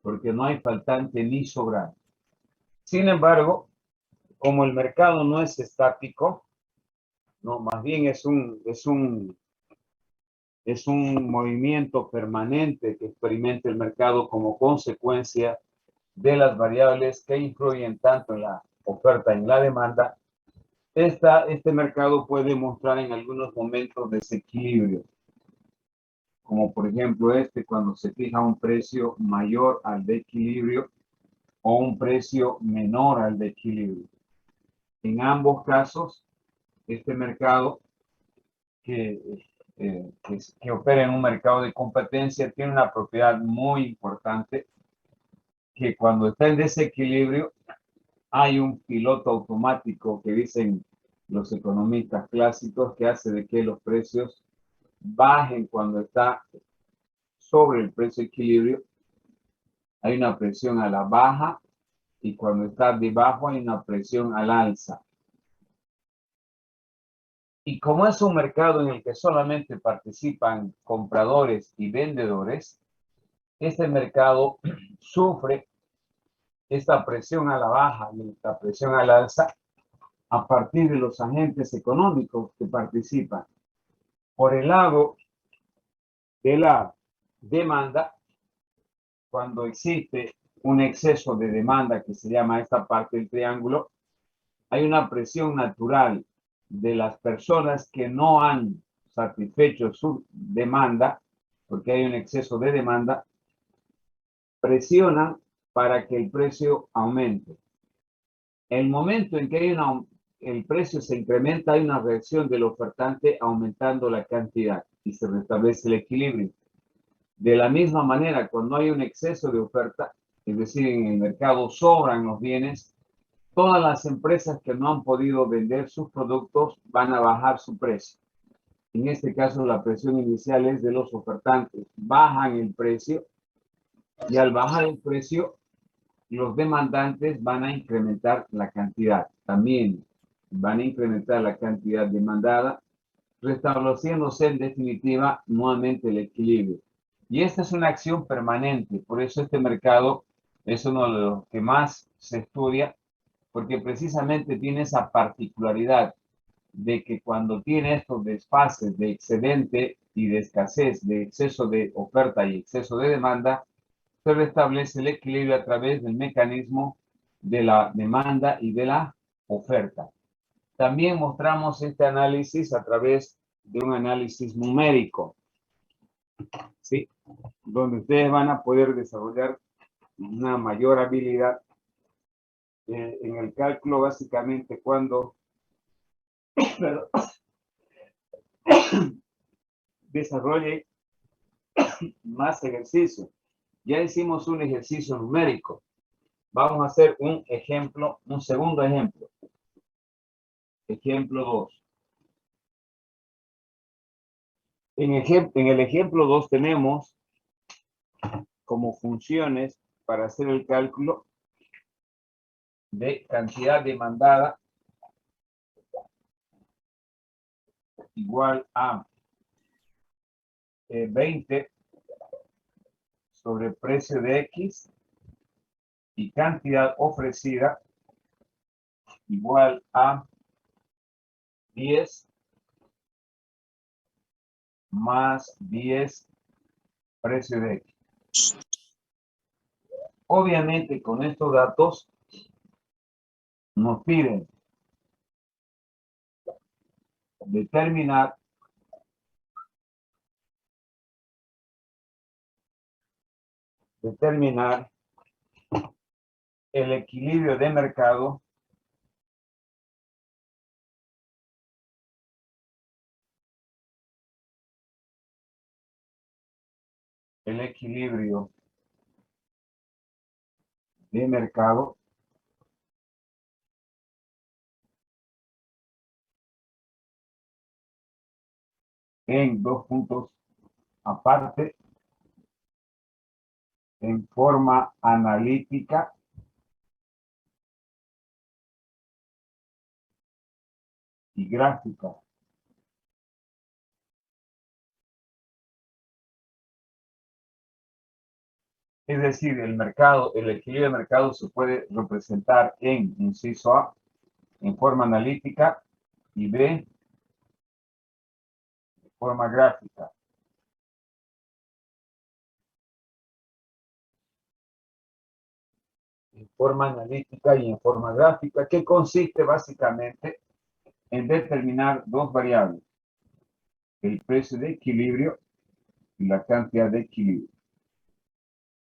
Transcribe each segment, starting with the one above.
porque no hay faltante ni sobrante. Sin embargo, como el mercado no es estático, no, más bien es un movimiento permanente que experimenta el mercado como consecuencia de las variables que influyen tanto en la oferta y en la demanda. Este mercado puede mostrar en algunos momentos desequilibrio, como por ejemplo cuando se fija un precio mayor al de equilibrio o un precio menor al de equilibrio. En ambos casos, este mercado que opera en un mercado de competencia tiene una propiedad muy importante, que cuando está en desequilibrio hay un piloto automático que dicen los economistas clásicos que hace de que los precios bajen cuando está sobre el precio de equilibrio. Hay una presión a la baja y cuando está debajo hay una presión al alza. Y como es un mercado en el que solamente participan compradores y vendedores, este mercado sufre esta presión a la baja y esta presión al alza a partir de los agentes económicos que participan. Por el lado de la demanda, cuando existe un exceso de demanda que se llama esta parte del triángulo, hay una presión natural de las personas que no han satisfecho su demanda, porque hay un exceso de demanda, presionan para que el precio aumente. El momento en que el precio se incrementa, hay una reacción del ofertante aumentando la cantidad y se restablece el equilibrio. De la misma manera, cuando hay un exceso de oferta, es decir, en el mercado sobran los bienes, todas las empresas que no han podido vender sus productos van a bajar su precio. En este caso, la presión inicial es de los ofertantes. Bajan el precio y al bajar el precio, los demandantes van a incrementar la cantidad. También van a incrementar la cantidad demandada, restableciéndose en definitiva nuevamente el equilibrio. Y esta es una acción permanente. Por eso este mercado es uno de los que más se estudia, porque precisamente tiene esa particularidad de que cuando tiene estos desfases de excedente y de escasez, de exceso de oferta y exceso de demanda, se restablece el equilibrio a través del mecanismo de la demanda y de la oferta. También mostramos este análisis a través de un análisis numérico, ¿sí? Donde ustedes van a poder desarrollar una mayor habilidad en el cálculo, básicamente cuando desarrolle más ejercicio. Ya hicimos un ejercicio numérico. Vamos a hacer un ejemplo, un segundo ejemplo. Ejemplo 2. En el ejemplo 2 tenemos como funciones para hacer el cálculo de cantidad demandada igual a 20 sobre precio de X y cantidad ofrecida igual a 10 más 10 precio de X. Obviamente con estos datos nos piden determinar el equilibrio de mercado en dos puntos aparte, en forma analítica y gráfica. Es decir, el mercado, el equilibrio de mercado se puede representar en inciso A, en forma analítica, y B, de forma gráfica. En forma analítica y en forma gráfica, que consiste básicamente en determinar dos variables, el precio de equilibrio y la cantidad de equilibrio.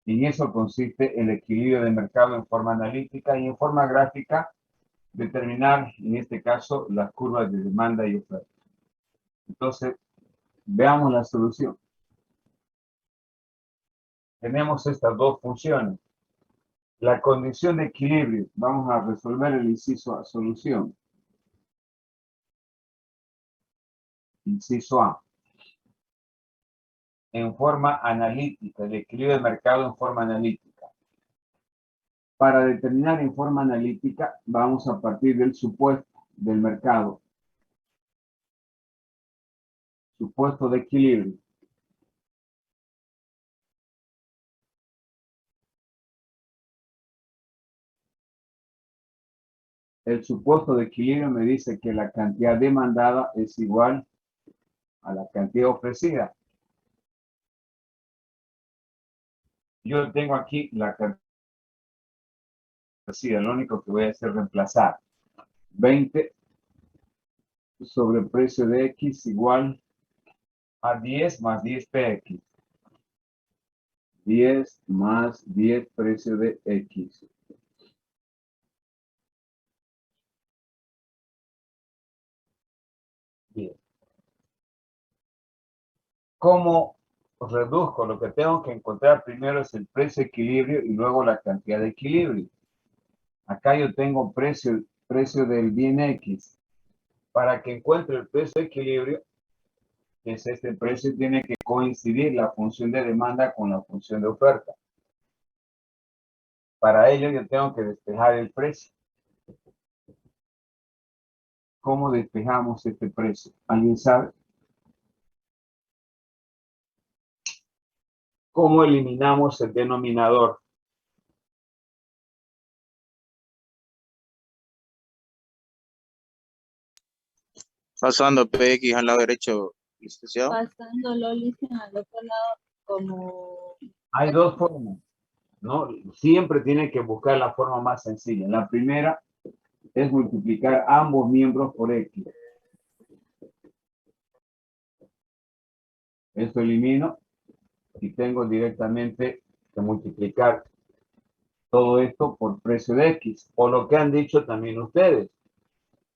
Y en eso consiste el equilibrio de mercado en forma analítica y en forma gráfica, determinar, en este caso, las curvas de demanda y oferta. Entonces, veamos la solución. Tenemos estas dos funciones. La condición de equilibrio, vamos a resolver el inciso A, solución. Inciso A. En forma analítica, el equilibrio de mercado en forma analítica. Para determinar en forma analítica, vamos a partir del supuesto del mercado. Supuesto de equilibrio. El supuesto de equilibrio me dice que la cantidad demandada es igual a la cantidad ofrecida. Yo tengo aquí la cantidad ofrecida, lo único que voy a hacer es reemplazar 20 sobre el precio de X igual a 10 más 10 PX. 10 más 10 precio de X. Bien. ¿Cómo reduzco? Lo que tengo que encontrar primero es el precio de equilibrio y luego la cantidad de equilibrio. Acá yo tengo precio del bien X. Para que encuentre el precio de equilibrio, que es este precio, tiene que coincidir la función de demanda con la función de oferta. Para ello yo tengo que despejar el precio. ¿Cómo despejamos este precio? ¿Alguien sabe? ¿Cómo eliminamos el denominador? Pasando PX al lado derecho, licenciado. Pasándolo, dicen al otro lado, como... Hay dos formas, ¿no? Siempre tiene que buscar la forma más sencilla. La primera es multiplicar ambos miembros por X. Esto elimino y tengo directamente que multiplicar todo esto por precio de X, o lo que han dicho también ustedes,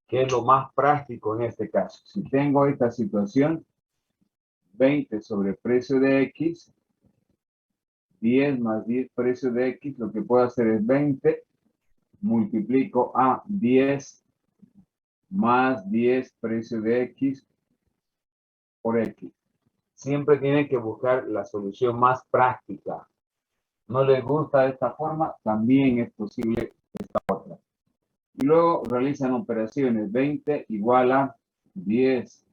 que es lo más práctico en este caso. Si tengo esta situación, 20 sobre precio de X, 10 más 10 precio de X, lo que puedo hacer es 20, multiplico a 10 más 10 precio de X por X. Siempre tienen que buscar la solución más práctica. ¿No les gusta esta forma? También es posible esta otra. Y luego realizan operaciones. 20 igual a 10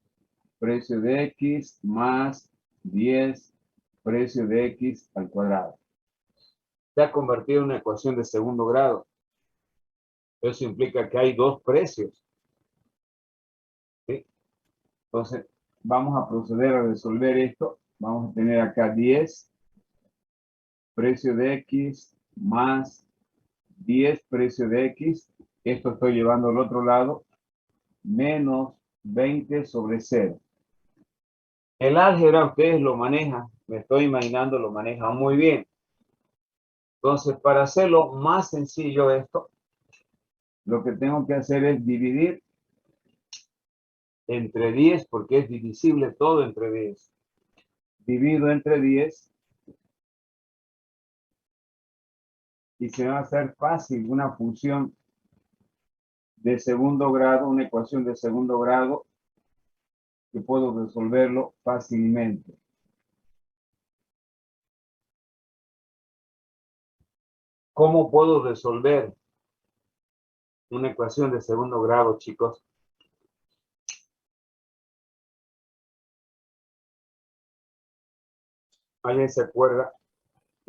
precio de X más 10 precio de X al cuadrado. Se ha convertido en una ecuación de segundo grado. Eso implica que hay dos precios. ¿Sí? Entonces, vamos a proceder a resolver esto. Vamos a tener acá 10 precio de X más 10 precio de X. Esto estoy llevando al otro lado. Menos 20 sobre 0. El álgebra ustedes lo manejan. Me estoy imaginando lo manejan muy bien. Entonces, para hacerlo más sencillo esto, lo que tengo que hacer es dividir entre 10, porque es divisible todo entre 10. Divido entre 10 y se va a hacer fácil una función de segundo grado, una ecuación de segundo grado, que puedo resolverlo fácilmente. ¿Cómo puedo resolver una ecuación de segundo grado, chicos? ¿Alguien se acuerda?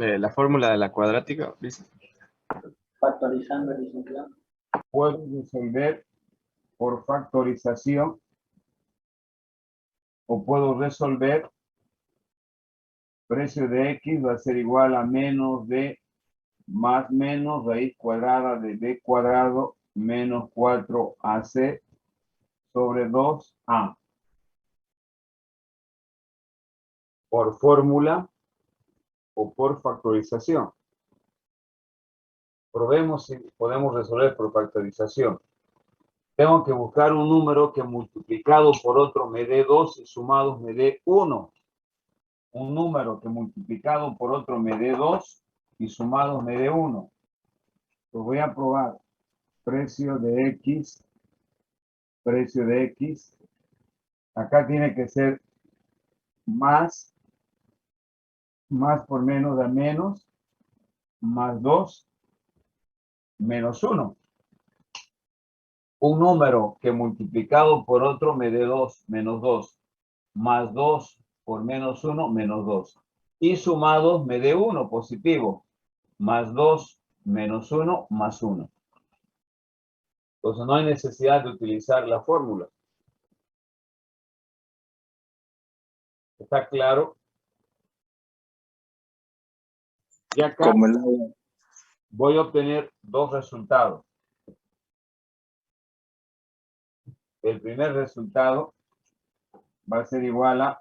La fórmula de la cuadrática, dice. Factorizando, licenciado. Puedo resolver por factorización o puedo resolver precio de X va a ser igual a menos de más menos raíz cuadrada de B cuadrado menos 4AC sobre 2A. Por fórmula o por factorización. Probemos si podemos resolver por factorización. Tengo que buscar un número que multiplicado por otro me dé 2 y sumados me dé 1. Un número que multiplicado por otro me dé 2 y sumados me dé 1. Pues voy a probar precio de X. Precio de X. Acá tiene que ser más por menos da menos, más 2, menos 1. Un número que multiplicado por otro me dé 2, menos 2, más 2 por menos 1, menos 2. Y sumados me dé 1, positivo, más 2, menos 1, más 1. Entonces no hay necesidad de utilizar la fórmula. ¿Está claro? Y acá Como el agua. voy a obtener dos resultados. El primer resultado va a ser igual a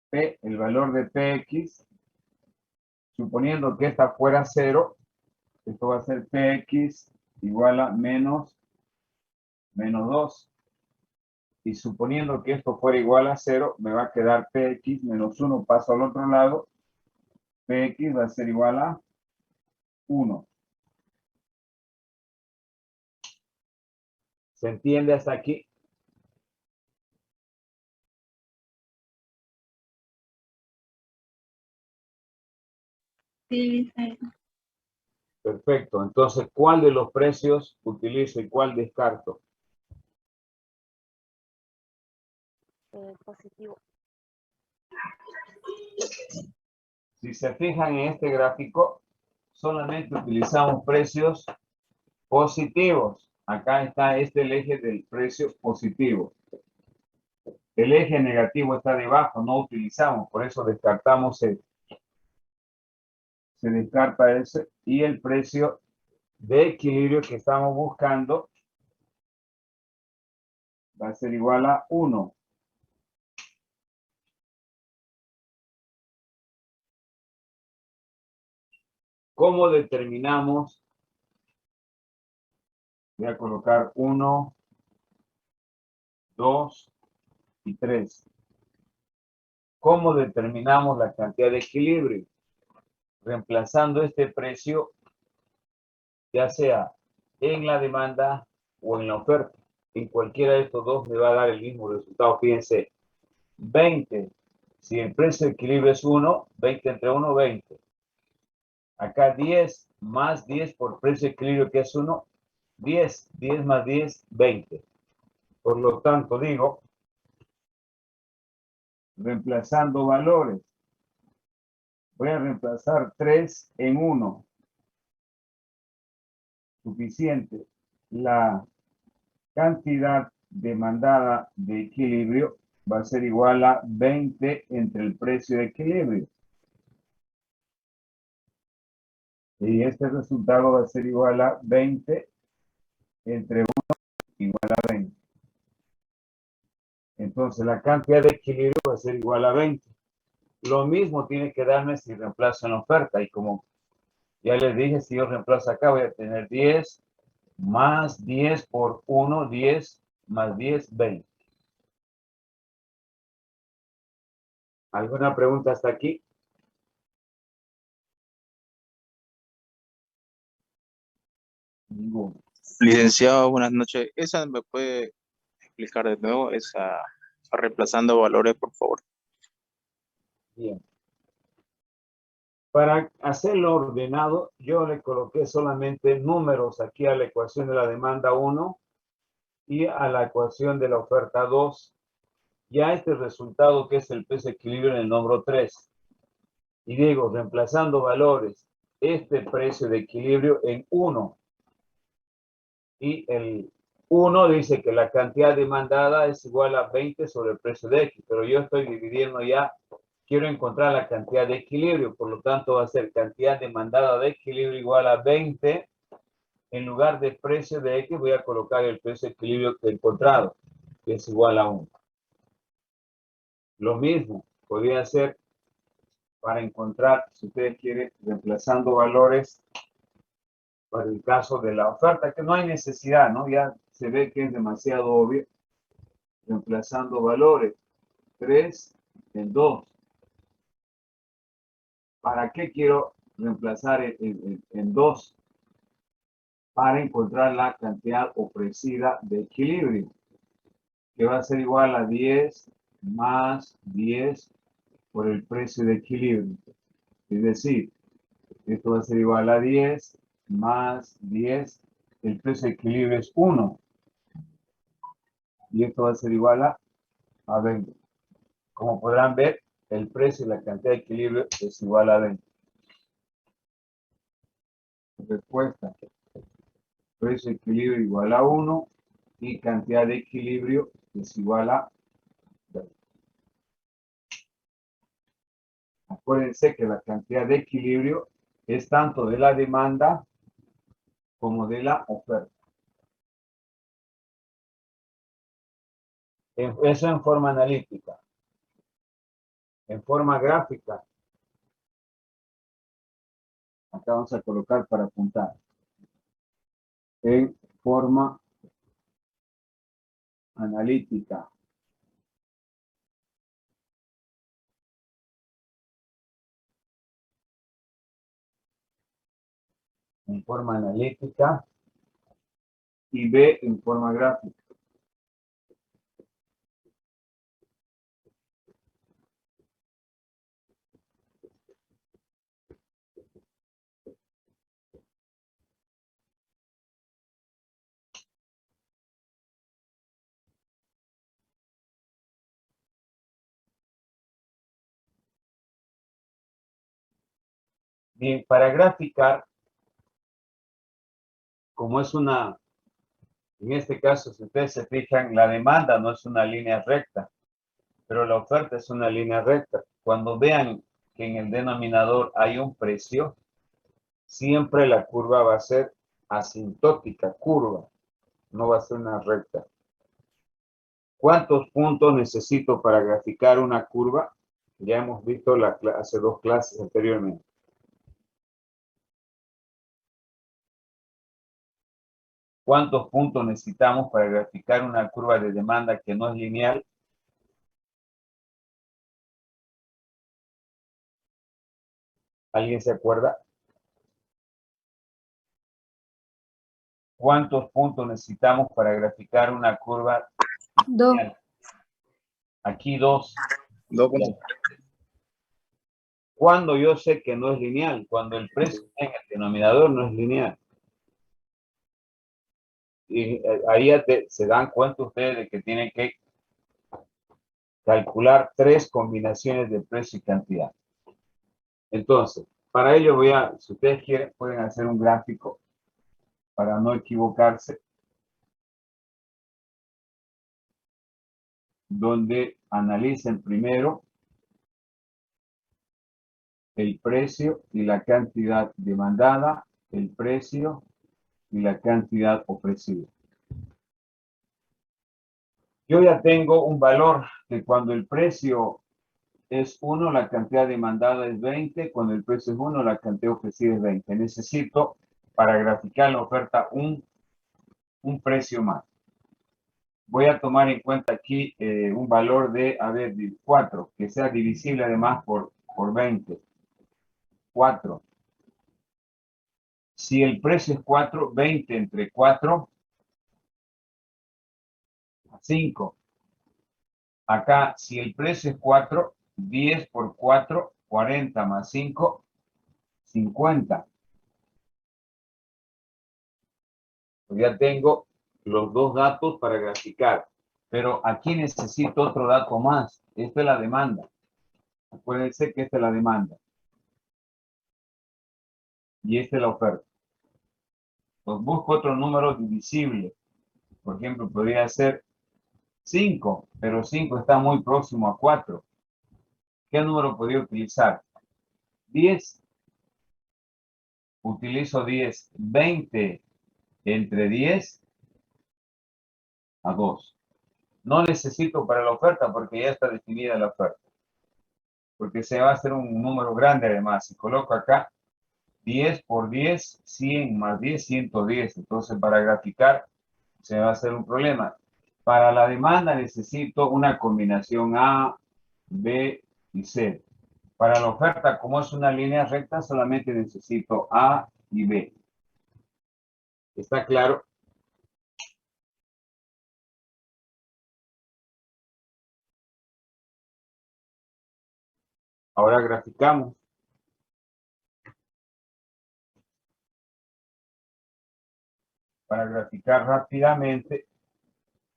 P, el valor de Px, suponiendo que esta fuera 0, esto va a ser Px igual a menos 2. Y suponiendo que esto fuera igual a 0, me va a quedar Px menos 1, paso al otro lado, Px va a ser igual a 1. ¿Se entiende hasta aquí? Sí, sí. Perfecto. Entonces, ¿cuál de los precios utilizo y cuál descarto? Positivo. Si se fijan en este gráfico, solamente utilizamos precios positivos. Acá está el eje del precio positivo. El eje negativo está debajo, no utilizamos, por eso descartamos ese. Se descarta ese y el precio de equilibrio que estamos buscando va a ser igual a 1. ¿Cómo determinamos? Voy a colocar 1, 2 y 3. ¿Cómo determinamos la cantidad de equilibrio? Reemplazando este precio, ya sea en la demanda o en la oferta. En cualquiera de estos dos me va a dar el mismo resultado. Fíjense, 20. Si el precio de equilibrio es 1, 20 entre 1, 20. Acá 10 más 10 por precio de equilibrio que es 1, 10. 10 más 10, 20. Por lo tanto, digo, reemplazando valores, voy a reemplazar 3 en 1. Suficiente. La cantidad demandada de equilibrio va a ser igual a 20 entre el precio de equilibrio. Y este resultado va a ser igual a 20 entre 1 igual a 20. Entonces la cantidad de equilibrio va a ser igual a 20. Lo mismo tiene que darme si reemplazo en la oferta. Y como ya les dije, si yo reemplazo acá voy a tener 10 más 10 por 1, 10 más 10, 20. ¿Alguna pregunta hasta aquí? Ninguno. Licenciado, buenas noches. ¿Esa me puede explicar de nuevo? Esa reemplazando valores, por favor. Bien. Para hacerlo ordenado, yo le coloqué solamente números aquí a la ecuación de la demanda 1 y a la ecuación de la oferta 2. ya este resultado que es el precio de equilibrio en el número 3. Y digo, reemplazando valores, este precio de equilibrio en 1. Y el 1 dice que la cantidad demandada es igual a 20 sobre el precio de X, pero yo estoy dividiendo ya, quiero encontrar la cantidad de equilibrio, por lo tanto va a ser cantidad demandada de equilibrio igual a 20. En lugar de precio de X voy a colocar el precio de equilibrio que he encontrado, que es igual a 1. Lo mismo podría ser para encontrar, si ustedes quieren, reemplazando valores para el caso de la oferta, que no hay necesidad, ¿no? Ya se ve que es demasiado obvio. Reemplazando valores. 3 en 2. ¿Para qué quiero reemplazar en 2? Para encontrar la cantidad ofrecida de equilibrio, que va a ser igual a 10 más 10 por el precio de equilibrio. Es decir, esto va a ser igual a 10 más 10. El precio de equilibrio es 1. Y esto va a ser igual a 20. Como podrán ver, el precio y la cantidad de equilibrio es igual a 20. Respuesta. Precio de equilibrio igual a 1 y cantidad de equilibrio es igual a 20. Acuérdense que la cantidad de equilibrio es tanto de la demanda como de la oferta. Eso en forma analítica. En forma gráfica, acá vamos a colocar para apuntar. En forma analítica. En forma analítica y B en forma gráfica. Bien, para graficar, como es una, en este caso, si ustedes se fijan, la demanda no es una línea recta, pero la oferta es una línea recta. Cuando vean que en el denominador hay un precio, siempre la curva va a ser asintótica, curva, no va a ser una recta. ¿Cuántos puntos necesito para graficar una curva? Ya hemos visto hace 2 clases anteriormente. ¿Cuántos puntos necesitamos para graficar una curva de demanda que no es lineal? ¿Alguien se acuerda? ¿Cuántos puntos necesitamos para graficar una curva lineal? Aquí 2. 2 puntos. ¿Cuándo yo sé que no es lineal? Cuando el precio en el denominador no es lineal. Y ahí ya se dan cuenta ustedes de que tienen que calcular 3 combinaciones de precio y cantidad. Entonces, para ello si ustedes quieren, pueden hacer un gráfico para no equivocarse, donde analicen primero el precio y la cantidad demandada, el precio y la cantidad ofrecida. Yo ya tengo un valor que cuando el precio es 1, la cantidad demandada es 20. Cuando el precio es 1, la cantidad ofrecida es 20. Necesito, para graficar la oferta, un precio más. Voy a tomar en cuenta aquí un valor de, 4, que sea divisible además por 20. 4. Si el precio es 4, 20 entre 4, 5. Acá, si el precio es 4, 10 por 4, 40 más 5, 50. Pues ya tengo los 2 datos para graficar. Pero aquí necesito otro dato más. Esta es la demanda. Acuérdense que esta es la demanda. Y esta es la oferta. Pues busco otro número divisible. Por ejemplo, podría ser 5, pero 5 está muy próximo a 4. ¿Qué número podría utilizar? 10. Utilizo 10. 20 entre 10 a 2. No necesito para la oferta porque ya está definida la oferta. Porque se va a hacer un número grande además. Si coloco acá 10 por 10, 100 más 10, 110. Entonces para graficar se va a hacer un problema. Para la demanda necesito una combinación A, B y C. Para la oferta, como es una línea recta, solamente necesito A y B. ¿Está claro? Ahora graficamos. Para graficar rápidamente,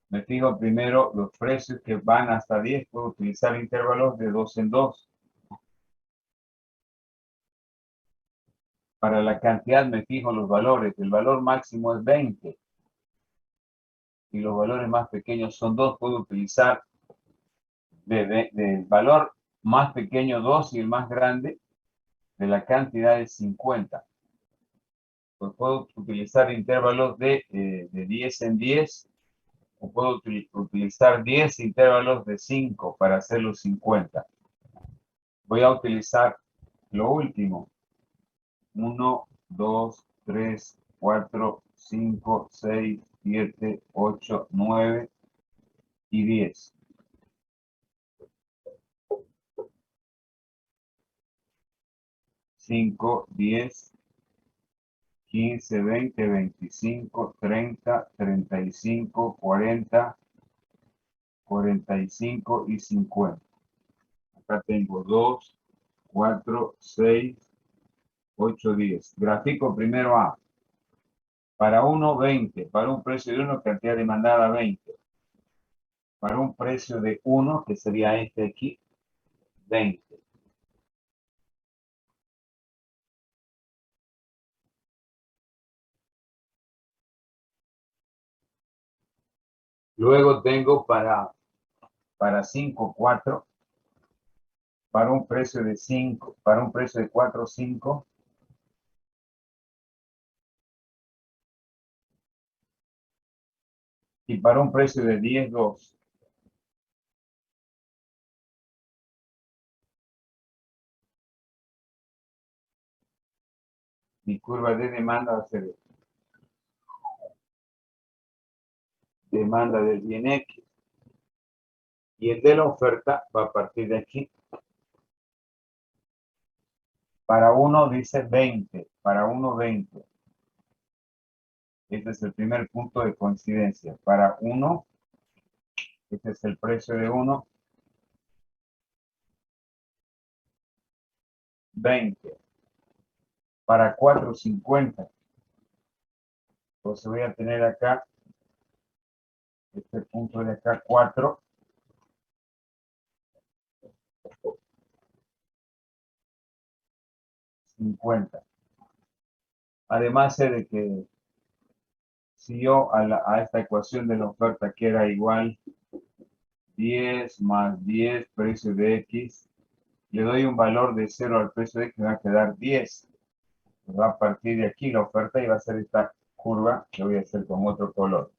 me fijo primero los precios que van hasta 10. Puedo utilizar intervalos de 2 en 2. Para la cantidad me fijo los valores. El valor máximo es 20. Y los valores más pequeños son 2. Puedo utilizar del valor más pequeño 2 y el más grande de la cantidad es 50. Pues puedo utilizar intervalos de 10 en 10 o puedo utilizar 10 intervalos de 5 para hacer los 50. Voy a utilizar lo último. 1, 2, 3, 4, 5, 6, 7, 8, 9 y 10. Cinco, 10, 15, 20, 25, 30, 35, 40, 45 y 50. Acá tengo 2, 4, 6, 8, 10. Grafico primero A. Para 1, 20. Para un precio de 1, cantidad demandada 20. Para un precio de 1, que sería este aquí, 20. Luego tengo para 5, 4. Para un precio de 5, para un precio de 4, 5. Y para un precio de 10, 2. Mi curva de demanda va a ser demanda del bien X. Y el de la oferta va a partir de aquí. Para 1 dice 20. Para 1, 20. Este es el primer punto de coincidencia. Para 1, este es el precio de 1, 20. Para 4, 50. Entonces voy a tener acá, este punto de acá, 4. 50. Además sé de que si yo a esta ecuación de la oferta que era igual 10 más 10 precio de X, le doy un valor de 0 al precio de X, me va a quedar 10. Va a partir de aquí la oferta y va a ser esta curva que voy a hacer con otro color.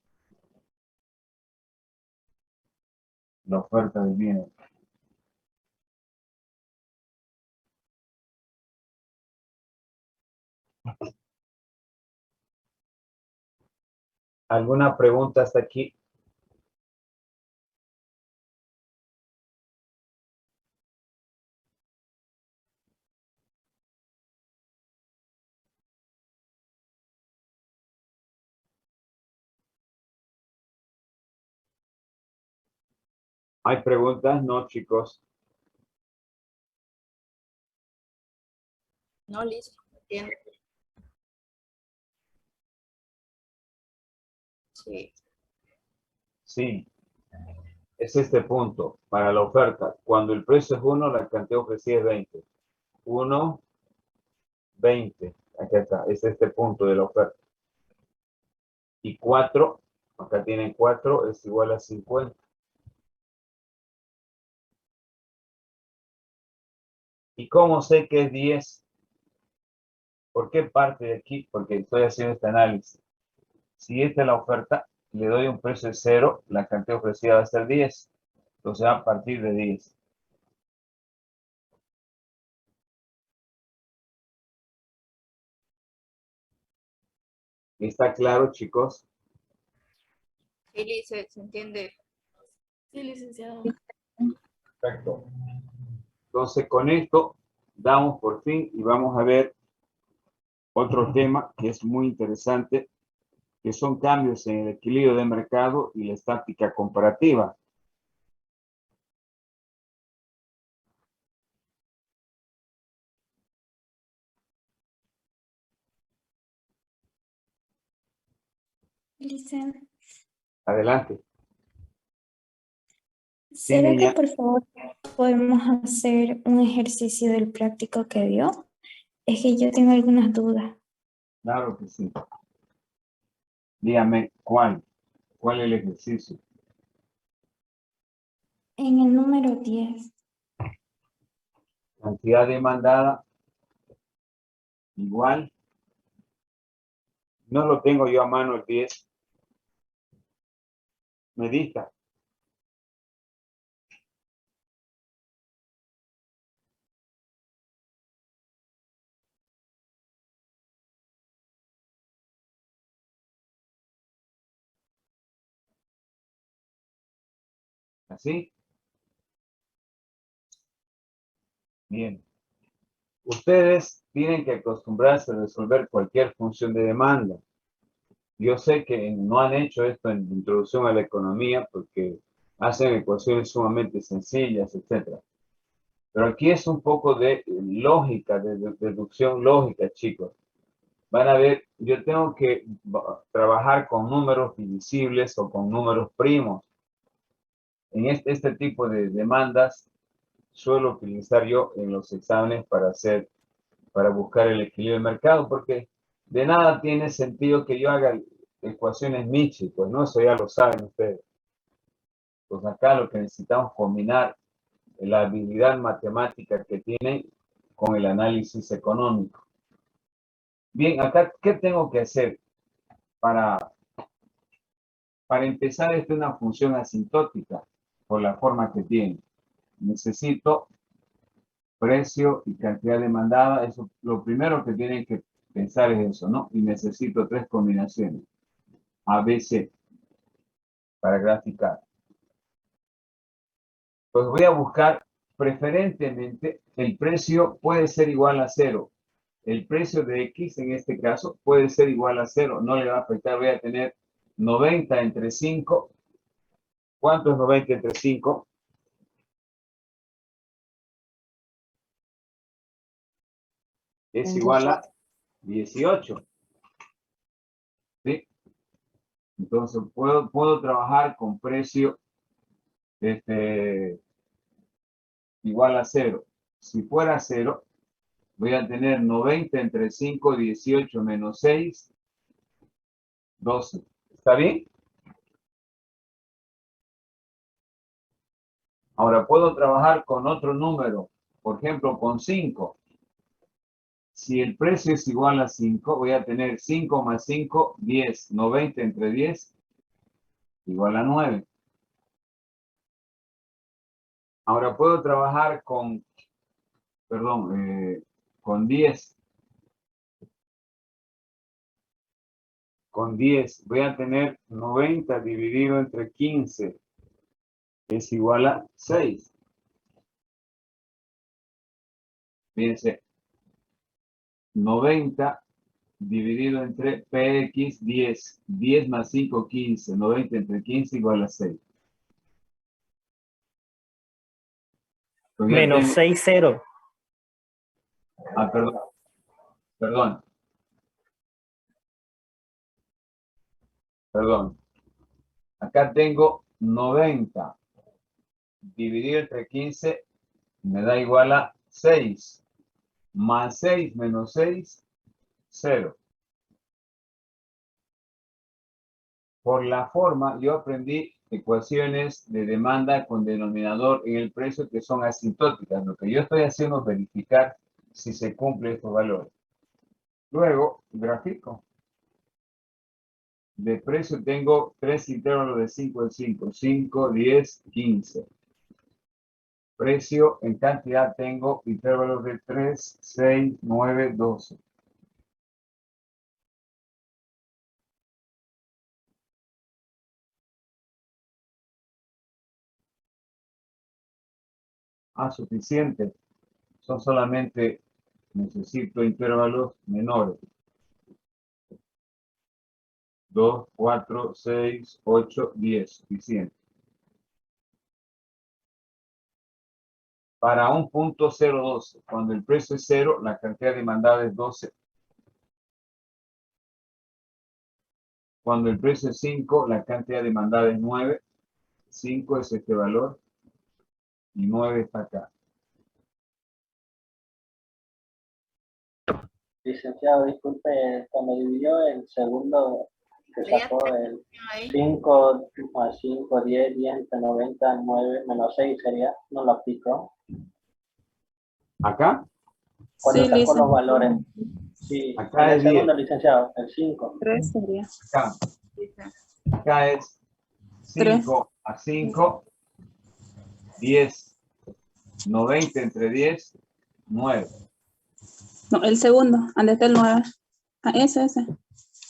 La oferta del bien. ¿Alguna pregunta hasta aquí? ¿Hay preguntas? No, chicos. No, listo. Entiendo. Sí. Sí. Es este punto para la oferta. Cuando el precio es 1, la cantidad ofrecida es 20. 1, 20. Aquí está. Es este punto de la oferta. Y 4, acá tienen 4, es igual a 50. ¿Y cómo sé que es 10? ¿Por qué parte de aquí? Porque estoy haciendo este análisis. Si esta es la oferta, le doy un precio de 0, la cantidad ofrecida va a ser 10. Entonces a partir de 10. ¿Está claro, chicos? Sí, se entiende. Sí, licenciado. Perfecto. Entonces con esto damos por fin y vamos a ver otro tema que es muy interesante, que son cambios en el equilibrio de mercado y la estática comparativa. Licen, Adelante. Sí, ¿será que niña. por favor podemos hacer un ejercicio del práctico que dio? Es que yo tengo algunas dudas. Claro que sí. Dígame, ¿cuál? ¿Cuál es el ejercicio? En el número 10, Cantidad demandada igual. No lo tengo yo a mano el 10. Me dicta. ¿Así? Bien. Ustedes tienen que acostumbrarse a resolver cualquier función de demanda. Yo sé que no han hecho esto en introducción a la economía porque hacen ecuaciones sumamente sencillas, etc. Pero aquí es un poco de lógica, de deducción lógica, chicos. Van a ver, yo tengo que trabajar con números divisibles o con números primos. En este tipo de demandas suelo utilizar yo en los exámenes para buscar el equilibrio del mercado, porque de nada tiene sentido que yo haga ecuaciones Michi, pues no, eso ya lo saben ustedes. Pues acá lo que necesitamos combinar es la habilidad matemática que tienen con el análisis económico. Bien, acá, ¿qué tengo que hacer para empezar? Esta es una función asintótica por la forma que tiene. Necesito precio y cantidad demandada. Eso, lo primero que tienen que pensar es eso, ¿no? Y necesito 3 combinaciones. A, B, C, para graficar. Pues voy a buscar preferentemente el precio puede ser igual a 0. El precio de X en este caso puede ser igual a 0. No le va a afectar. Voy a tener 90 entre 5. ¿Cuánto es 90 entre 5? Es igual a 18. ¿Sí? Entonces puedo trabajar con precio igual a 0. Si fuera 0, voy a tener 90 entre 5, 18 menos 6, 12. ¿Está bien? Ahora puedo trabajar con otro número, por ejemplo, con 5. Si el precio es igual a 5, voy a tener 5 más 5, 10. 90 entre 10, igual a 9. Ahora puedo trabajar con 10. Con 10 voy a tener 90 dividido entre 15. Es igual a 6. Fíjense, 90 dividido entre PX 10. 10 más 5, 15. 90 entre 15 igual a 6. Pues ya Menos tengo, 6, 0. perdón. Acá tengo 90. dividido entre 15 me da igual a 6. Más 6 menos 6, 0. Por la forma, yo aprendí ecuaciones de demanda con denominador en el precio que son asintóticas. Lo que yo estoy haciendo es verificar si se cumplen estos valores. Luego, grafico. De precio tengo 3 intervalos de 5 en 5. 5, 10, 15. Precio en cantidad tengo intervalos de 3, 6, 9, 12. Suficiente. Son solamente, necesito intervalos menores. 2, 4, 6, 8, 10. Suficiente. Para un punto 0,12. Cuando el precio es 0, la cantidad demandada es 12. Cuando el precio es 5, la cantidad demandada es 9. 5 es este valor y 9 está acá. Licenciado, disculpe, cuando dividió el segundo, que sacó el Ahí. 5 más 5, 10, 10 entre 90, 9, menos 6 sería, no lo aplicó. ¿Acá? Cuando Sí, sacó los licenciado. valores. Sí, Acá el es 10. segundo, licenciado, el 5. 3 sería. Acá es 5 a 5, 10, 90 entre 10, 9. No, el segundo, donde está el 9. Ah, ese.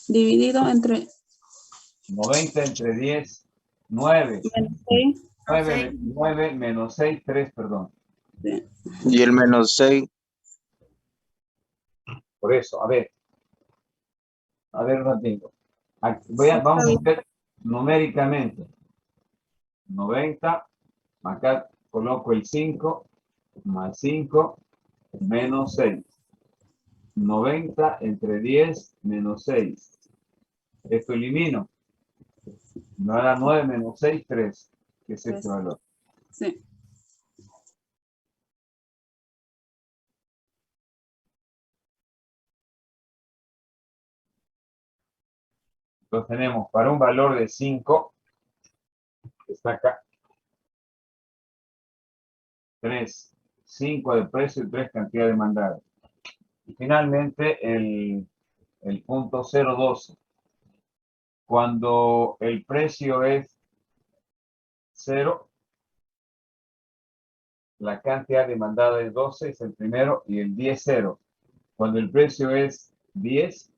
Dividido entre 90 entre 10, 9. menos 6. 9 menos 6, 3, perdón. Y el menos 6. Por eso, a ver un ratito. Vamos a ver numéricamente. 90, acá coloco el 5, más 5, menos 6. 90 entre 10, menos 6. Esto elimino. Me va a dar 9 menos 6, 3. ¿Qué es este valor? Sí. Entonces tenemos para un valor de 5, que está acá, 3, 5 de precio y 3 cantidad demandada. Y finalmente el punto 0,12. Cuando el precio es 0, la cantidad demandada es 12, es el primero, y el 10, 0. Cuando el precio es 10,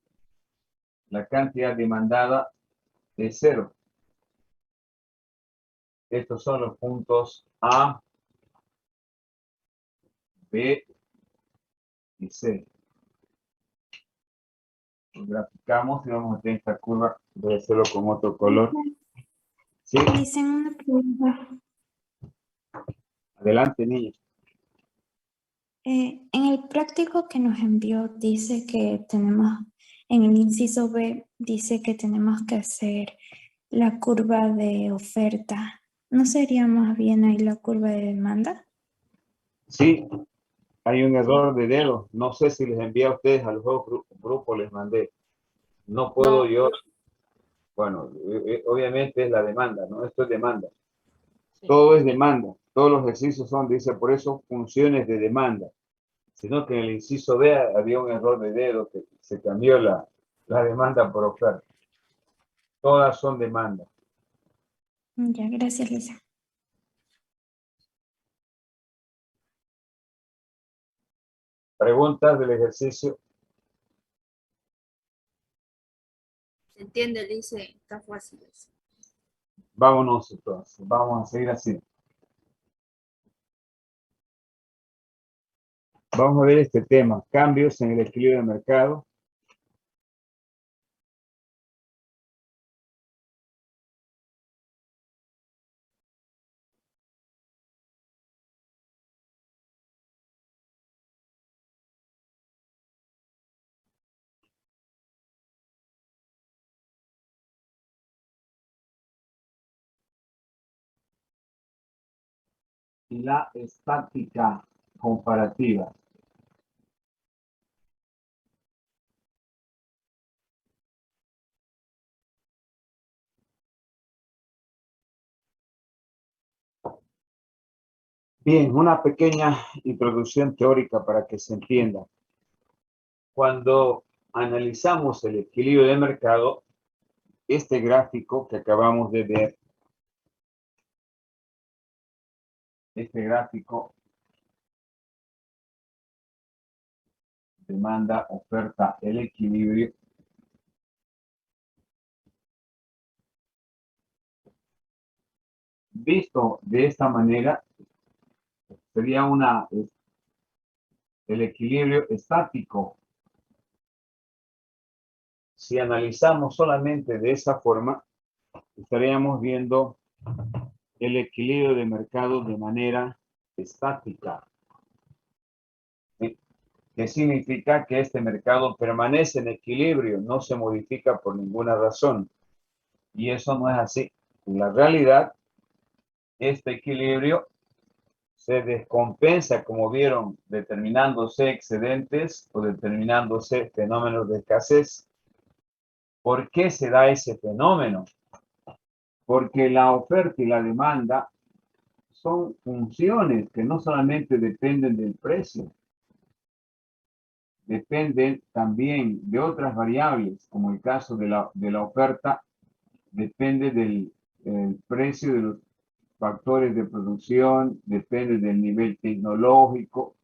la cantidad demandada es 0. Estos son los puntos A, B y C. Los graficamos y vamos a tener esta curva. Voy a hacerlo con otro color. ¿Sí? Dicen una pregunta. Adelante, niña. En el práctico que nos envió dice que tenemos, en el inciso B, dice que tenemos que hacer la curva de oferta. ¿No sería más bien ahí la curva de demanda? Sí, hay un error de dedo. No sé si les envié a ustedes a los dos grupos, les mandé. No puedo yo. Bueno, obviamente es la demanda, ¿no? Esto es demanda. Todo es demanda. Todos los ejercicios son, dice, por eso, funciones de demanda. Sino que en el inciso B había un error de dedo que se cambió la demanda por oferta. Todas son demandas. Ya, gracias, Lisa. Preguntas del ejercicio. Se entiende, dice, está fácil. Vámonos entonces. Vamos a seguir así. Vamos a ver este tema. Cambios en el equilibrio de mercado. y la estática comparativa. Bien, una pequeña introducción teórica para que se entienda. Cuando analizamos el equilibrio de mercado, este gráfico que acabamos de ver, este gráfico, demanda, oferta, el equilibrio, visto de esta manera, sería el equilibrio estático. Si analizamos solamente de esa forma, estaríamos viendo el equilibrio de mercado de manera estática. Que significa que este mercado permanece en equilibrio, no se modifica por ninguna razón. Y eso no es así. En la realidad, este equilibrio se descompensa, como vieron, determinándose excedentes o determinándose fenómenos de escasez. ¿Por qué se da ese fenómeno? Porque la oferta y la demanda son funciones que no solamente dependen del precio, dependen también de otras variables, como el caso de la oferta, depende del precio de los factores de producción, depende del nivel tecnológico,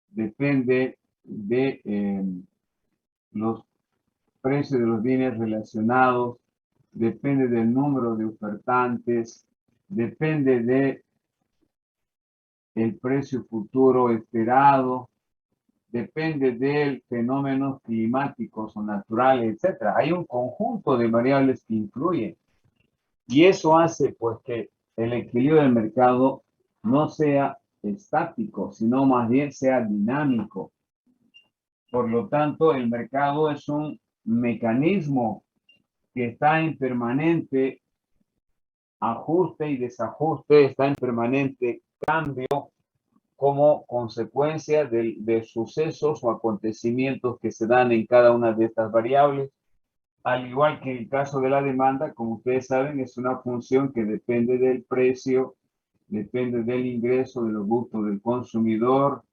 depende de los precios de los bienes relacionados, depende del número de ofertantes, depende de el precio futuro esperado, depende de fenómenos climáticos o naturales, etc. Hay un conjunto de variables que influyen. Y eso hace pues que el equilibrio del mercado no sea estático, sino más bien sea dinámico. Por lo tanto, el mercado es un mecanismo que está en permanente ajuste y desajuste, está en permanente cambio como consecuencia de sucesos o acontecimientos que se dan en cada una de estas variables. Al igual que en el caso de la demanda, como ustedes saben, es una función que depende del precio, depende del ingreso, de los gustos del consumidor,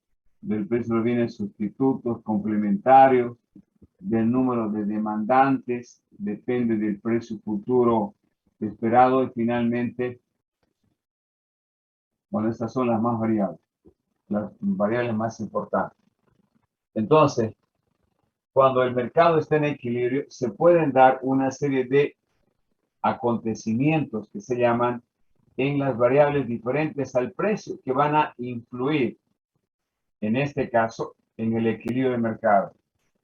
del precio de los bienes sustitutos, complementarios, del número de demandantes, depende del precio futuro esperado y finalmente, bueno, estas son las variables más importantes. Entonces, cuando el mercado está en equilibrio, se pueden dar una serie de acontecimientos que se llaman en las variables diferentes al precio que van a influir, en este caso, en el equilibrio del mercado.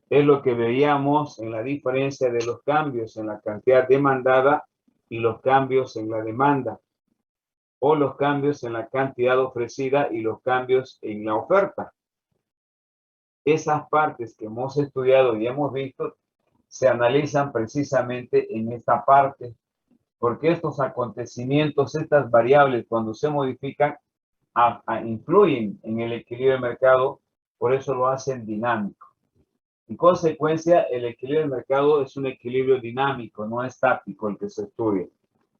Es lo que veíamos en la diferencia de los cambios en la cantidad demandada y los cambios en la demanda, o los cambios en la cantidad ofrecida y los cambios en la oferta. Esas partes que hemos estudiado y hemos visto se analizan precisamente en esta parte, porque estos acontecimientos, estas variables, cuando se modifican, influyen en el equilibrio del mercado, por eso lo hacen dinámico. En consecuencia, el equilibrio del mercado es un equilibrio dinámico, no estático el que se estudia.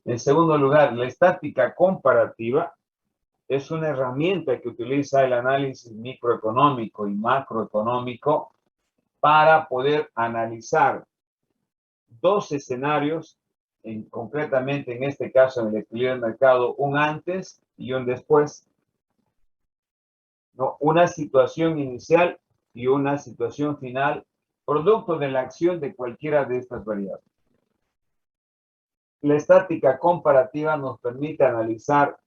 En segundo lugar, la estática comparativa es una herramienta que utiliza el análisis microeconómico y macroeconómico para poder analizar dos escenarios, concretamente en este caso en el equilibrio del mercado, un antes y un después, ¿no? Una situación inicial y una situación final, producto de la acción de cualquiera de estas variables. La estática comparativa nos permite analizar,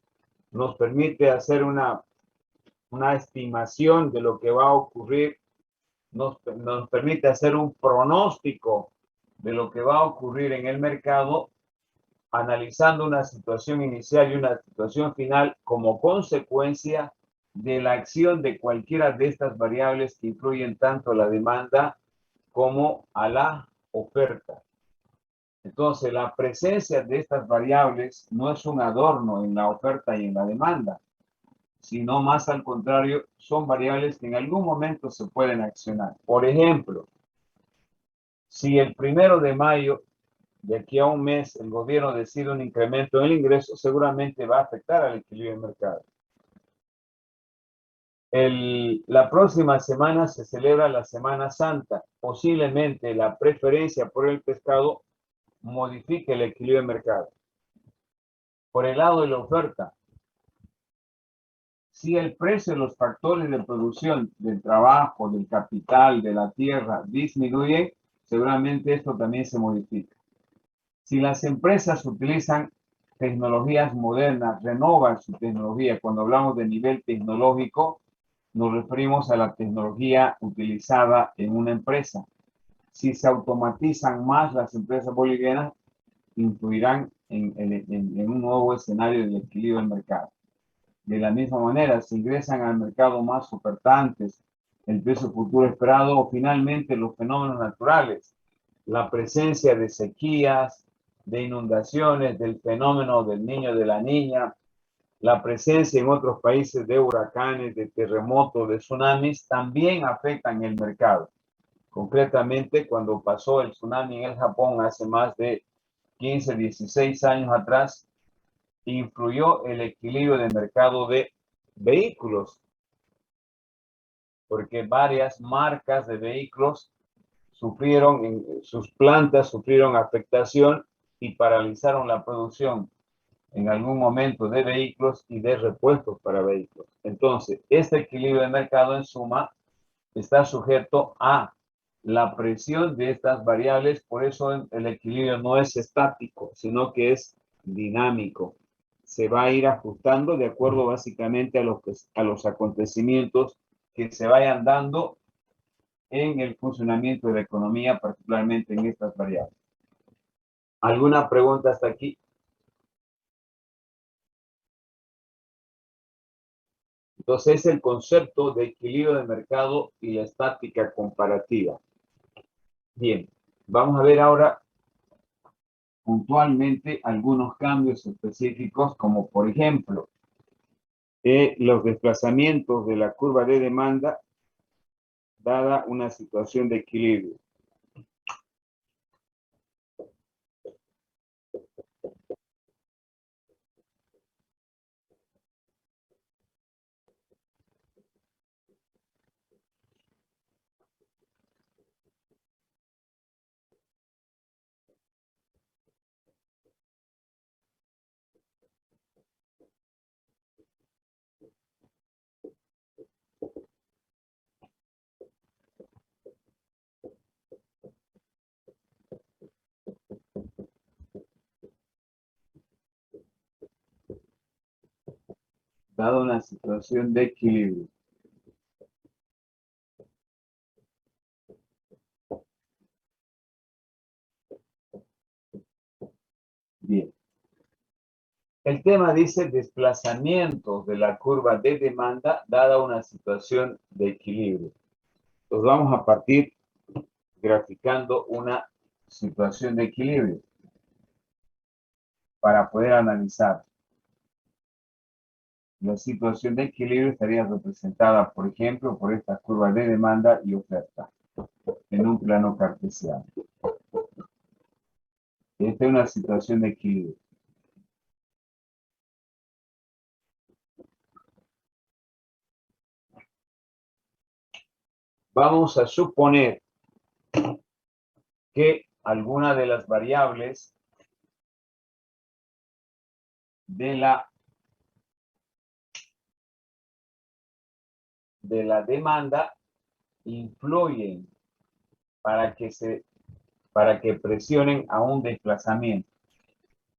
nos permite hacer una estimación de lo que va a ocurrir, nos permite hacer un pronóstico de lo que va a ocurrir en el mercado, analizando una situación inicial y una situación final como consecuencia de la acción de cualquiera de estas variables que influyen tanto a la demanda como a la oferta. Entonces, la presencia de estas variables no es un adorno en la oferta y en la demanda, sino más al contrario, son variables que en algún momento se pueden accionar. Por ejemplo, si el 1 de mayo, de aquí a un mes, el gobierno decide un incremento en el ingreso, seguramente va a afectar al equilibrio del mercado. La próxima semana se celebra la Semana Santa. Posiblemente la preferencia por el pescado modifique el equilibrio del mercado. Por el lado de la oferta, si el precio de los factores de producción del trabajo, del capital, de la tierra disminuye, seguramente esto también se modifica. Si las empresas utilizan tecnologías modernas, renovan su tecnología, cuando hablamos de nivel tecnológico, nos referimos a la tecnología utilizada en una empresa. Si se automatizan más las empresas bolivianas, influirán en un nuevo escenario del equilibrio del mercado. De la misma manera, si ingresan al mercado más ofertantes, el precio futuro esperado o finalmente los fenómenos naturales, la presencia de sequías, de inundaciones, del fenómeno del niño de la niña, la presencia en otros países de huracanes, de terremotos, de tsunamis, también afectan el mercado. Concretamente, cuando pasó el tsunami en el Japón hace más de 15, 16 años atrás, influyó el equilibrio del mercado de vehículos, porque varias marcas de vehículos sufrieron, sus plantas sufrieron afectación y paralizaron la producción en algún momento de vehículos y de repuestos para vehículos. Entonces, este equilibrio de mercado en suma está sujeto a la presión de estas variables, por eso el equilibrio no es estático, sino que es dinámico. Se va a ir ajustando de acuerdo básicamente a los acontecimientos que se vayan dando en el funcionamiento de la economía, particularmente en estas variables. ¿Alguna pregunta hasta aquí? Entonces, es el concepto de equilibrio de mercado y la estática comparativa. Bien, vamos a ver ahora puntualmente algunos cambios específicos, como por ejemplo, los desplazamientos de la curva de demanda dada una situación de equilibrio. Dada una situación de equilibrio. Bien. El tema dice desplazamientos de la curva de demanda dada una situación de equilibrio. Entonces vamos a partir graficando una situación de equilibrio para poder analizar. La situación de equilibrio estaría representada, por ejemplo, por esta curva de demanda y oferta en un plano cartesiano. Esta es una situación de equilibrio. Vamos a suponer que alguna de las variables de la demanda influyen para que presionen a un desplazamiento.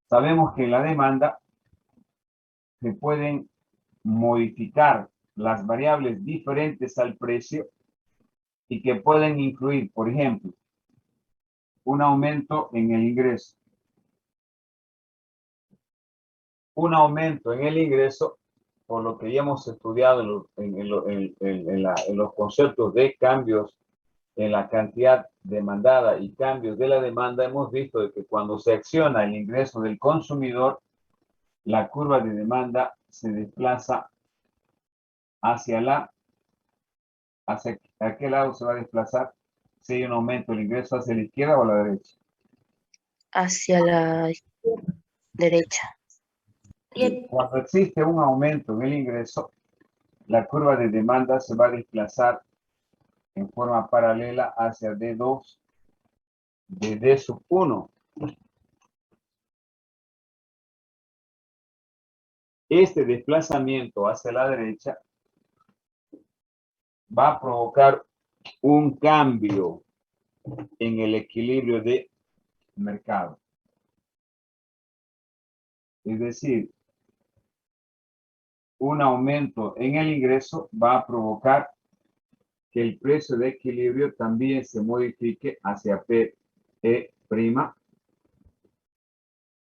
Sabemos que en la demanda se pueden modificar las variables diferentes al precio y que pueden influir, por ejemplo, un aumento en el ingreso. Un aumento en el ingreso, por lo que ya hemos estudiado en los conceptos de cambios en la cantidad demandada y cambios de la demanda, hemos visto de que cuando se acciona el ingreso del consumidor, la curva de demanda se desplaza ¿hacia qué lado se va a desplazar? Si hay un aumento del ingreso, ¿hacia la izquierda o a la derecha? Hacia la derecha. Y cuando existe un aumento en el ingreso, la curva de demanda se va a desplazar en forma paralela hacia D2 de D sub 1. Este desplazamiento hacia la derecha va a provocar un cambio en el equilibrio de mercado. Es decir, un aumento en el ingreso va a provocar que el precio de equilibrio también se modifique hacia PE'.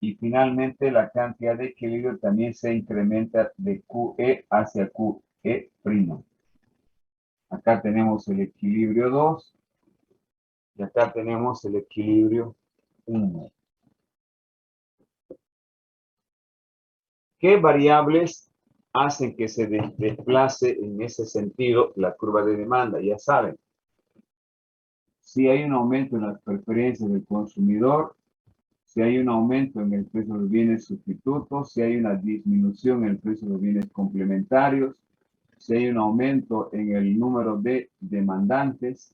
Y finalmente la cantidad de equilibrio también se incrementa de QE hacia QE'. Acá tenemos el equilibrio 2 y acá tenemos el equilibrio 1. ¿Qué variables hacen que se desplace en ese sentido la curva de demanda? Ya saben, si hay un aumento en las preferencias del consumidor, si hay un aumento en el precio de los bienes sustitutos, si hay una disminución en el precio de los bienes complementarios, si hay un aumento en el número de demandantes,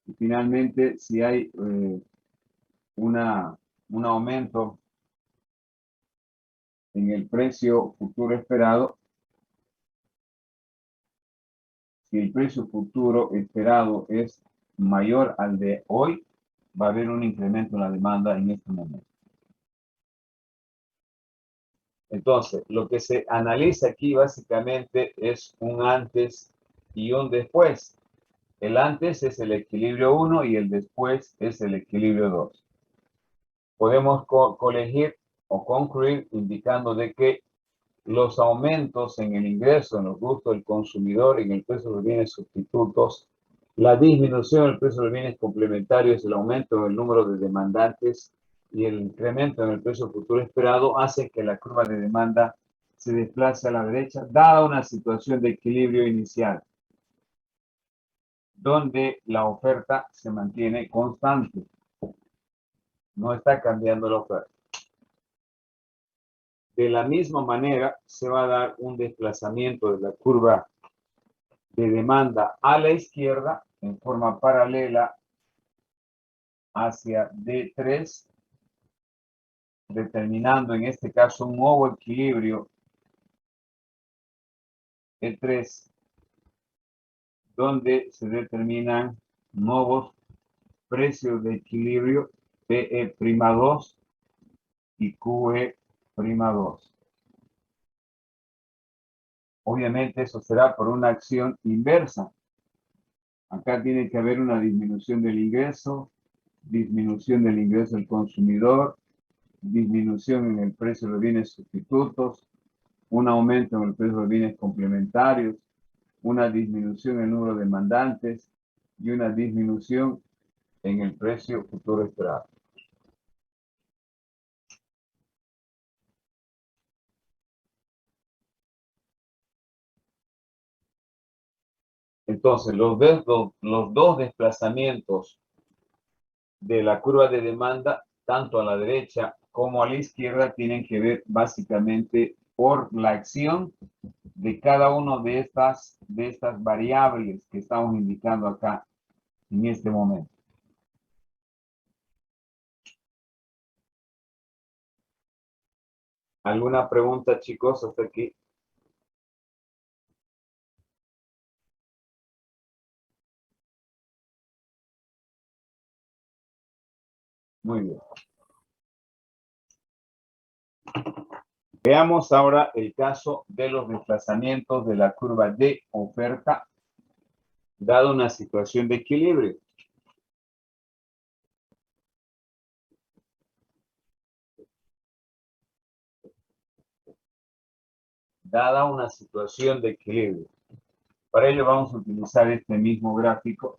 y finalmente si hay un aumento en el precio futuro esperado. Si el precio futuro esperado es mayor al de hoy, va a haber un incremento en la demanda en este momento. Entonces, lo que se analiza aquí básicamente es un antes y un después. El antes es el equilibrio 1 y el después es el equilibrio 2. Podemos colegir o concluir indicando de que los aumentos en el ingreso, en los gustos del consumidor, en el precio de los bienes sustitutos, la disminución del precio de los bienes complementarios, el aumento en el número de demandantes y el incremento en el precio futuro esperado hacen que la curva de demanda se desplace a la derecha, dada una situación de equilibrio inicial, donde la oferta se mantiene constante. No está cambiando la oferta. De la misma manera, se va a dar un desplazamiento de la curva de demanda a la izquierda en forma paralela hacia D3, determinando en este caso un nuevo equilibrio E3, donde se determinan nuevos precios de equilibrio PE'2 y QE'2. Obviamente eso será por una acción inversa. Acá tiene que haber una disminución del ingreso del consumidor, disminución en el precio de los bienes sustitutos, un aumento en el precio de los bienes complementarios, una disminución en el número de demandantes y una disminución en el precio futuro esperado. Entonces, los dos desplazamientos de la curva de demanda, tanto a la derecha como a la izquierda, tienen que ver básicamente por la acción de cada una de estas variables que estamos indicando acá en este momento. ¿Alguna pregunta, chicos, hasta aquí? Muy bien. Veamos ahora el caso de los desplazamientos de la curva de oferta, dada una situación de equilibrio. Dada una situación de equilibrio. Para ello vamos a utilizar este mismo gráfico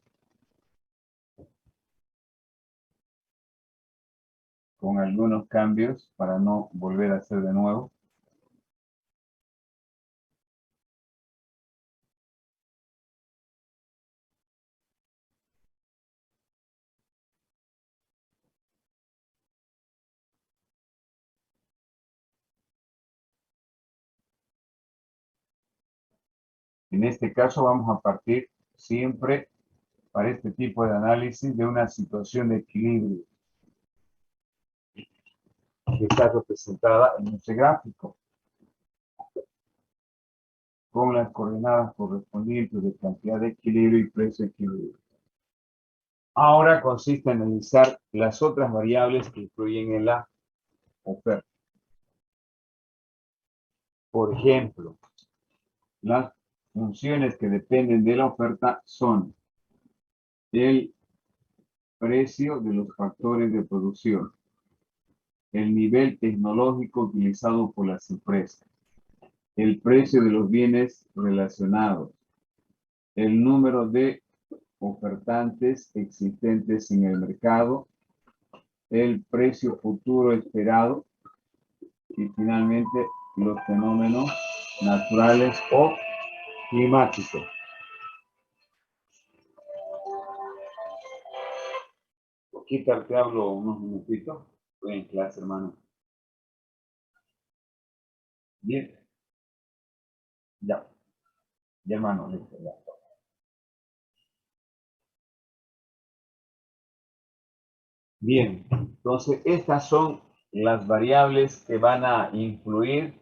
con algunos cambios para no volver a hacer de nuevo. En este caso vamos a partir siempre para este tipo de análisis de una situación de equilibrio que está representada en este gráfico con las coordenadas correspondientes de cantidad de equilibrio y precio de equilibrio. Ahora consiste en analizar las otras variables que influyen en la oferta. Por ejemplo, las funciones que dependen de la oferta son el precio de los factores de producción, el nivel tecnológico utilizado por las empresas, el precio de los bienes relacionados, el número de ofertantes existentes en el mercado, el precio futuro esperado y finalmente los fenómenos naturales o climáticos. Poquito te hablo unos minutitos. Estoy en clase, hermano. Bien. Ya. Ya, hermano, listo, ya. Bien, entonces estas son las variables que van a influir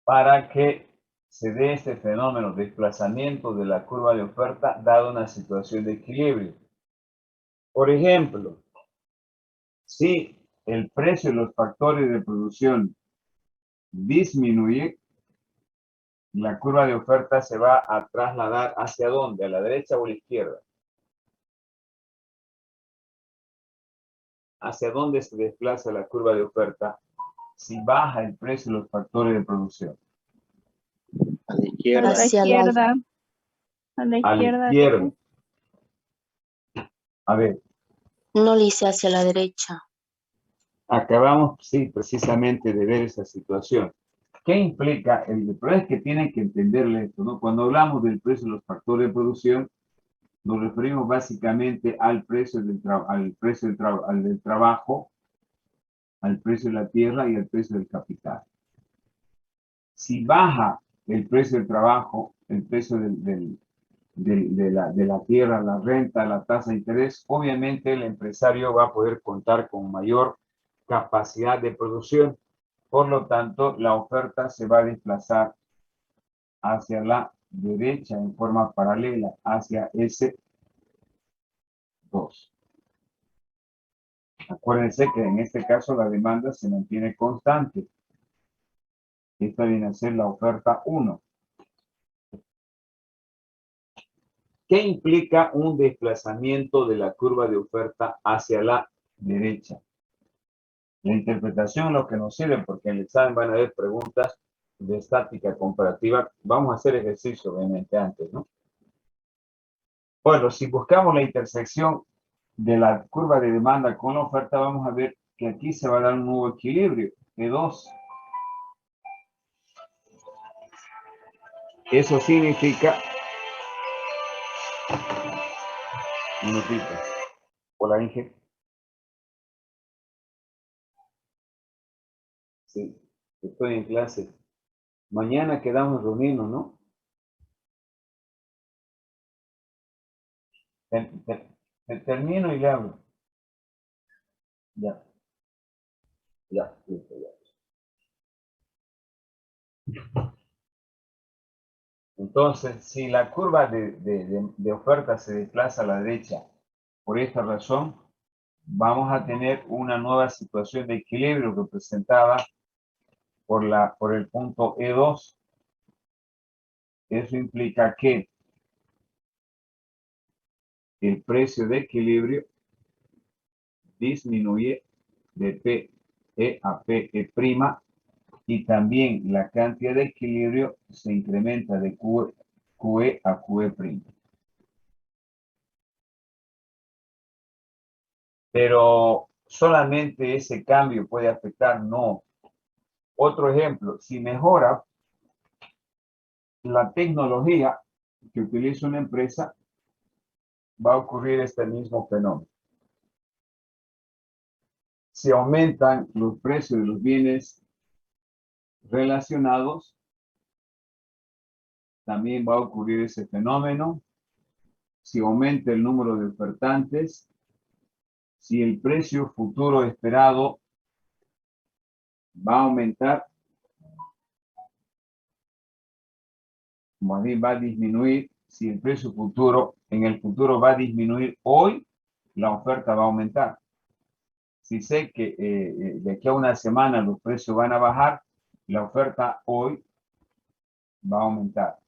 para que se dé este fenómeno de desplazamiento de la curva de oferta dada una situación de equilibrio. Por ejemplo, si el precio de los factores de producción disminuye, la curva de oferta se va a trasladar ¿hacia dónde? ¿A la derecha o a la izquierda? ¿Hacia dónde se desplaza la curva de oferta si baja el precio de los factores de producción? A la A izquierda. la Hacia la- izquierda. A la A la izquierda. izquierda. A ver, No le hice hacia la derecha. acabamos, sí, precisamente de ver esa situación. ¿Qué implica? El problema es que tienen que entenderle esto, ¿no? Cuando hablamos del precio de los factores de producción, nos referimos básicamente al precio del trabajo, al precio de la tierra y al precio del capital. Si baja el precio del trabajo, el precio de la tierra, la renta, la tasa de interés, obviamente el empresario va a poder contar con mayor capacidad de producción. Por lo tanto, la oferta se va a desplazar hacia la derecha en forma paralela, hacia S2. Acuérdense que en este caso la demanda se mantiene constante. Esta viene a ser la oferta 1. ¿Qué implica un desplazamiento de la curva de oferta hacia la derecha? La interpretación es lo que nos sirve, porque en el examen van a haber preguntas de estática comparativa. Vamos a hacer ejercicio, obviamente, antes, ¿no? Bueno, si buscamos la intersección de la curva de demanda con la oferta, vamos a ver que aquí se va a dar un nuevo equilibrio, E2. Eso significa... Un minutito. Hola, Inge. Sí, estoy en clase. Mañana quedamos reunidos, ¿no? Termino y le hablo. Ya. Ya, listo, ya. Entonces, si la curva de oferta se desplaza a la derecha por esta razón, vamos a tener una nueva situación de equilibrio representada por el punto E2. Eso implica que el precio de equilibrio disminuye de PE a PE' y también la cantidad de equilibrio se incrementa de QE a QE'. Pero solamente ese cambio puede afectar, no. Otro ejemplo, si mejora la tecnología que utiliza una empresa, va a ocurrir este mismo fenómeno. Si aumentan los precios de los bienes relacionados, también va a ocurrir ese fenómeno. Si aumenta el número de ofertantes, si el precio futuro esperado va a aumentar, más bien va a disminuir. Si el precio futuro en el futuro va a disminuir hoy, la oferta va a aumentar. Si sé que de aquí a una semana los precios van a bajar, la oferta hoy va a aumentar.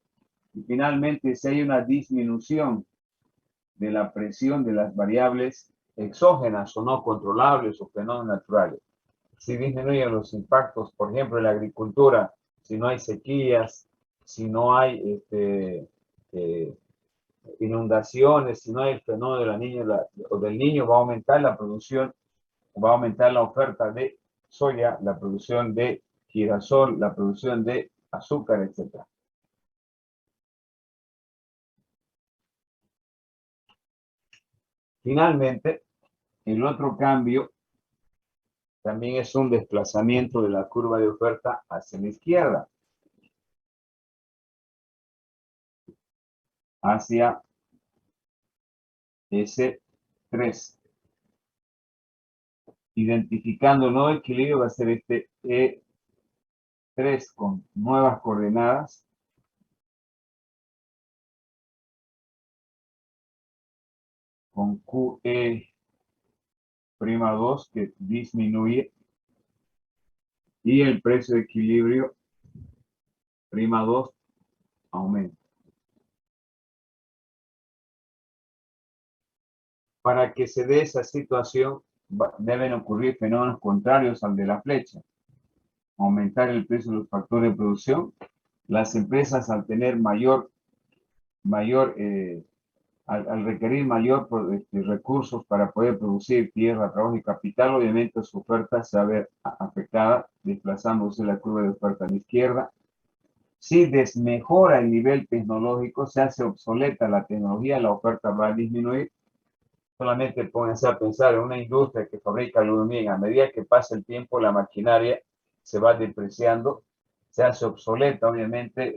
Y finalmente, si hay una disminución de la presión de las variables exógenas o no controlables o fenómenos naturales, si disminuyen los impactos, por ejemplo, en la agricultura, si no hay sequías, si no hay inundaciones, si no hay el fenómeno de la niña o del niño, va a aumentar la producción, va a aumentar la oferta de soya, la producción de girasol, la producción de azúcar, etc. Finalmente, el otro cambio también es un desplazamiento de la curva de oferta hacia la izquierda, hacia S3. Identificando el nuevo equilibrio va a ser este E3 con nuevas coordenadas. Con QE'2 que disminuye y el precio de equilibrio Prima2 aumenta. Para que se dé esa situación, deben ocurrir fenómenos contrarios al de la flecha. Aumentar el precio de los factores de producción. Las empresas al tener al requerir mayor recursos para poder producir tierra, trabajo y capital, obviamente su oferta se va a ver afectada, desplazándose la curva de oferta a la izquierda. Si desmejora el nivel tecnológico, se hace obsoleta la tecnología, la oferta va a disminuir. Solamente pónganse a pensar en una industria que fabrica aluminio. A medida que pasa el tiempo, la maquinaria se va depreciando, se hace obsoleta, obviamente,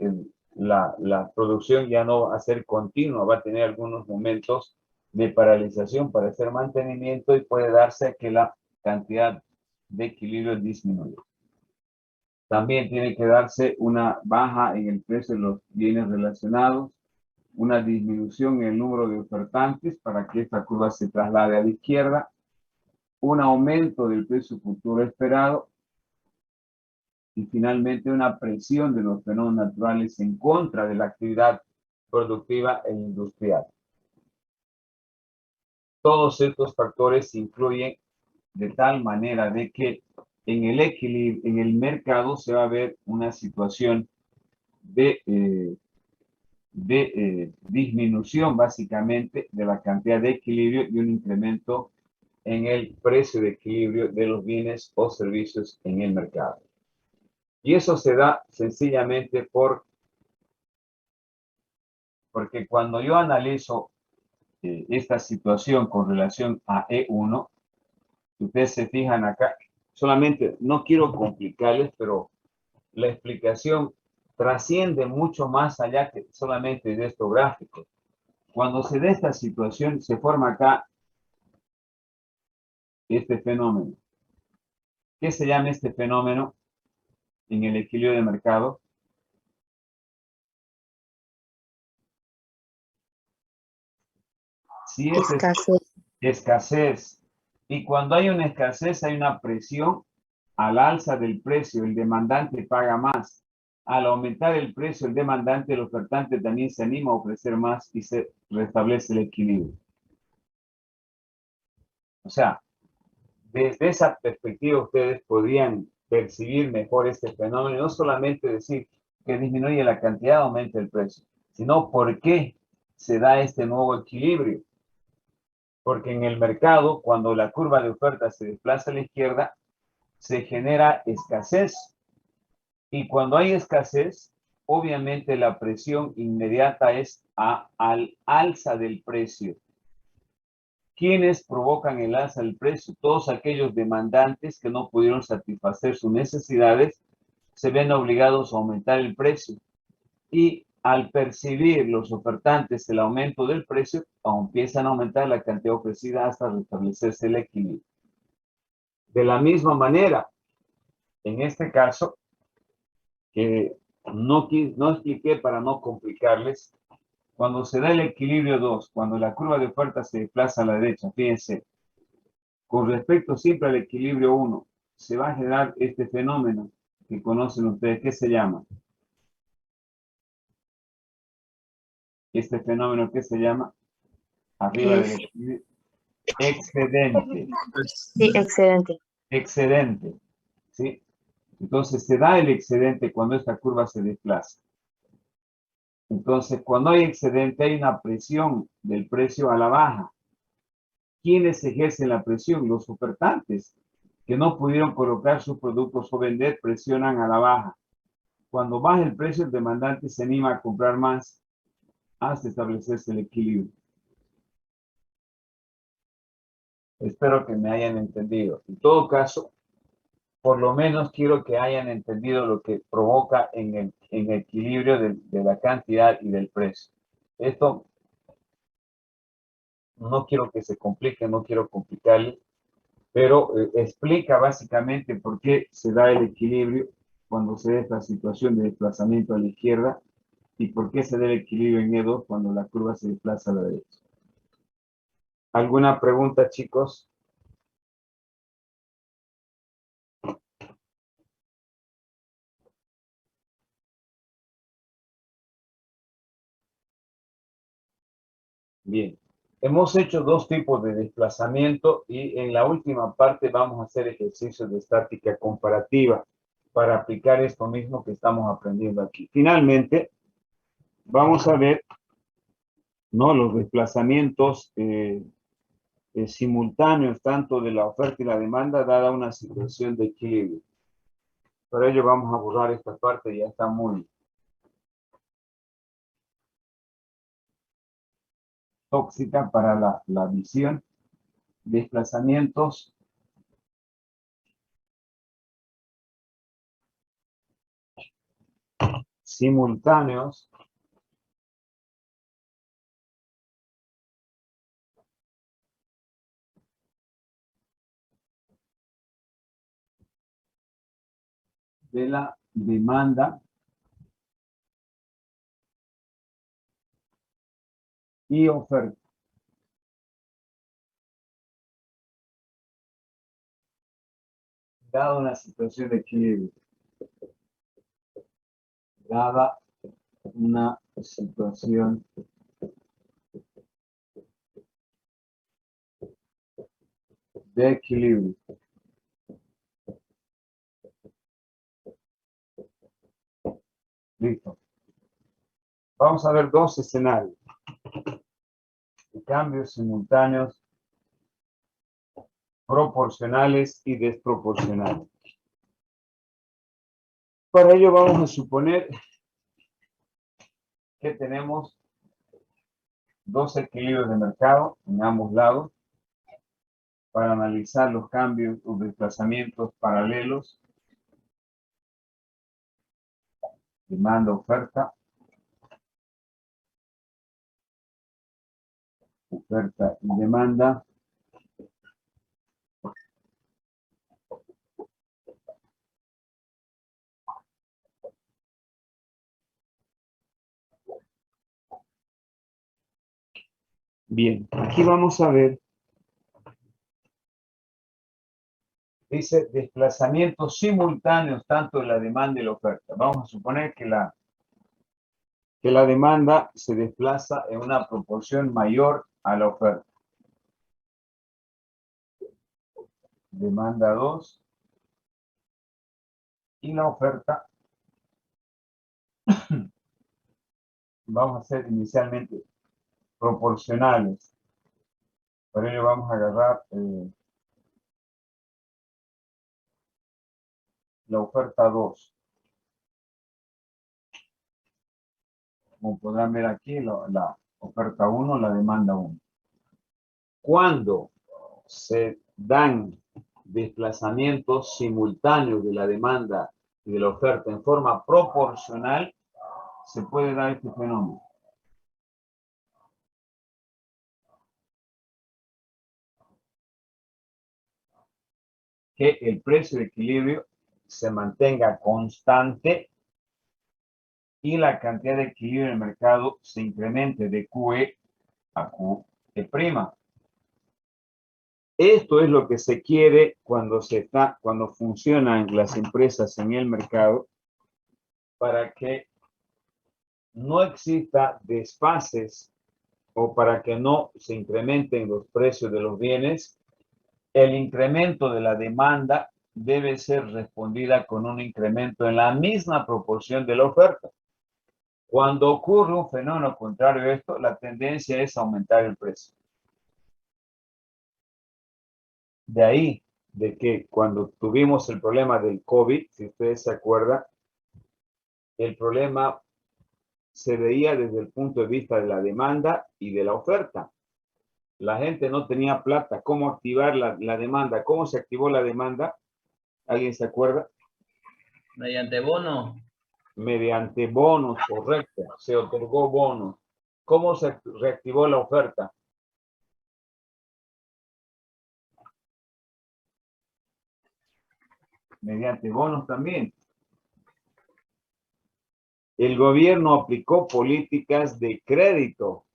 la producción ya no va a ser continua, va a tener algunos momentos de paralización para hacer mantenimiento y puede darse que la cantidad de equilibrio disminuya. También tiene que darse una baja en el precio de los bienes relacionados, una disminución en el número de ofertantes para que esta curva se traslade a la izquierda, un aumento del precio futuro esperado y finalmente una presión de los fenómenos naturales en contra de la actividad productiva e industrial. Todos estos factores influyen de tal manera de que en el equilibrio, en el mercado se va a ver una situación de disminución básicamente de la cantidad de equilibrio y un incremento en el precio de equilibrio de los bienes o servicios en el mercado. Y eso se da sencillamente porque cuando yo analizo esta situación con relación a E1, si ustedes se fijan acá, solamente no quiero complicarles, pero la explicación trasciende mucho más allá que solamente de estos gráficos. Cuando se da esta situación, se forma acá este fenómeno. ¿Qué se llama este fenómeno en el equilibrio de mercado? Si es escasez. Y cuando hay una escasez, hay una presión al alza del precio. El demandante paga más. Al aumentar el precio, el demandante, el ofertante también se anima a ofrecer más y se restablece el equilibrio. O sea, desde esa perspectiva ustedes podrían percibir mejor este fenómeno, no solamente decir que disminuye la cantidad, aumenta el precio, sino por qué se da este nuevo equilibrio. Porque en el mercado, cuando la curva de oferta se desplaza a la izquierda, se genera escasez. Y cuando hay escasez, obviamente la presión inmediata es al alza del precio. ¿Quiénes provocan el alza del precio? Todos aquellos demandantes que no pudieron satisfacer sus necesidades se ven obligados a aumentar el precio. Y al percibir los ofertantes el aumento del precio, empiezan a aumentar la cantidad ofrecida hasta restablecerse el equilibrio. De la misma manera, en este caso, que no expliqué para no complicarles, cuando se da el equilibrio 2, cuando la curva de oferta se desplaza a la derecha, fíjense, con respecto siempre al equilibrio 1, se va a generar este fenómeno que conocen ustedes, ¿qué se llama? Este fenómeno que se llama arriba del equilibrio, excedente. Sí, excedente. Excedente, ¿sí? Entonces se da el excedente cuando esta curva se desplaza. Entonces, cuando hay excedente, hay una presión del precio a la baja. ¿Quiénes ejercen la presión? Los ofertantes, que no pudieron colocar sus productos o vender, presionan a la baja. Cuando baja el precio, el demandante se anima a comprar más hasta establecerse el equilibrio. Espero que me hayan entendido. En todo caso, por lo menos quiero que hayan entendido lo que provoca en el equilibrio de la cantidad y del precio. Esto no quiero que se complique, no quiero complicarle, pero explica básicamente por qué se da el equilibrio cuando se da esta situación de desplazamiento a la izquierda y por qué se da el equilibrio en E2 cuando la curva se desplaza a la derecha. ¿Alguna pregunta, chicos? Bien, hemos hecho dos tipos de desplazamiento y en la última parte vamos a hacer ejercicios de estática comparativa para aplicar esto mismo que estamos aprendiendo aquí. Finalmente, vamos a ver, ¿no?, los desplazamientos simultáneos tanto de la oferta y la demanda dada una situación de equilibrio. Por ello vamos a borrar esta parte, ya está muy tóxica para la visión. Desplazamientos simultáneos de la demanda y oferta. Dada una situación de equilibrio. Dada una situación de equilibrio. Listo. Vamos a ver dos escenarios de cambios simultáneos proporcionales y desproporcionales. Para ello vamos a suponer que tenemos dos equilibrios de mercado en ambos lados para analizar los cambios o desplazamientos paralelos, demanda, oferta y demanda. Bien, aquí vamos a ver, dice desplazamientos simultáneos tanto de la demanda y la oferta. Vamos a suponer que la demanda se desplaza en una proporción mayor a la oferta. Demanda 2 y la oferta vamos a hacer inicialmente proporcionales. Por ello vamos a agarrar la oferta 2. Como podrán ver aquí, la oferta 1, la demanda 1. Cuando se dan desplazamientos simultáneos de la demanda y de la oferta en forma proporcional, se puede dar este fenómeno. Que el precio de equilibrio se mantenga constante y la cantidad de equilibrio en el mercado se incremente de QE a QE'. Esto es lo que se quiere cuando funcionan las empresas en el mercado, para que no exista desfases o para que no se incrementen los precios de los bienes. El incremento de la demanda debe ser respondida con un incremento en la misma proporción de la oferta. Cuando ocurre un fenómeno contrario a esto, la tendencia es aumentar el precio. De ahí, de que cuando tuvimos el problema del COVID, si ustedes se acuerdan, el problema se veía desde el punto de vista de la demanda y de la oferta. La gente no tenía plata. ¿Cómo activar la demanda? ¿Cómo se activó la demanda? ¿Alguien se acuerda? Mediante bono. Mediante bonos, correcto. Se otorgó bonos. ¿Cómo se reactivó la oferta? Mediante bonos también. El gobierno aplicó políticas de crédito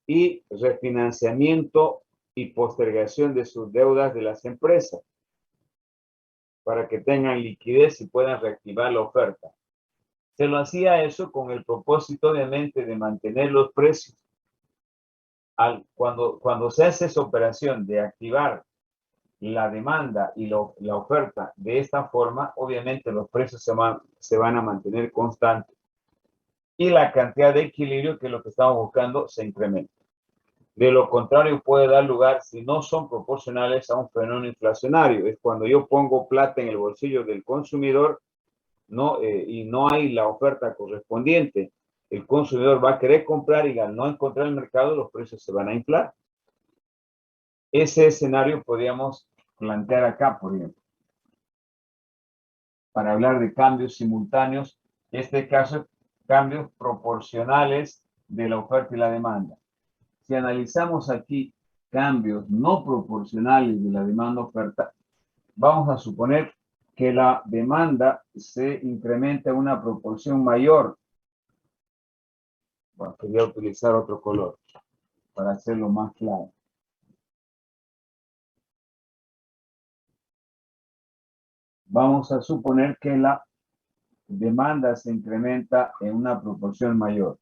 y refinanciamiento y postergación de sus deudas de las empresas para que tengan liquidez y puedan reactivar la oferta. Se lo hacía eso con el propósito, obviamente, de mantener los precios. Cuando se hace esa operación de activar la demanda y la oferta de esta forma, obviamente los precios se van a mantener constantes y la cantidad de equilibrio, que es lo que estamos buscando, se incrementa. De lo contrario, puede dar lugar, si no son proporcionales, a un fenómeno inflacionario. Es cuando yo pongo plata en el bolsillo del consumidor, y no hay la oferta correspondiente. El consumidor va a querer comprar y al no encontrar el mercado, los precios se van a inflar. Ese escenario podríamos plantear acá, por ejemplo. Para hablar de cambios simultáneos, en este caso, cambios proporcionales de la oferta y la demanda. Si analizamos aquí cambios no proporcionales de la demanda-oferta, vamos a suponer que la demanda se incrementa en una proporción mayor. Bueno, quería utilizar otro color para hacerlo más claro. Vamos a suponer que la demanda se incrementa en una proporción mayor.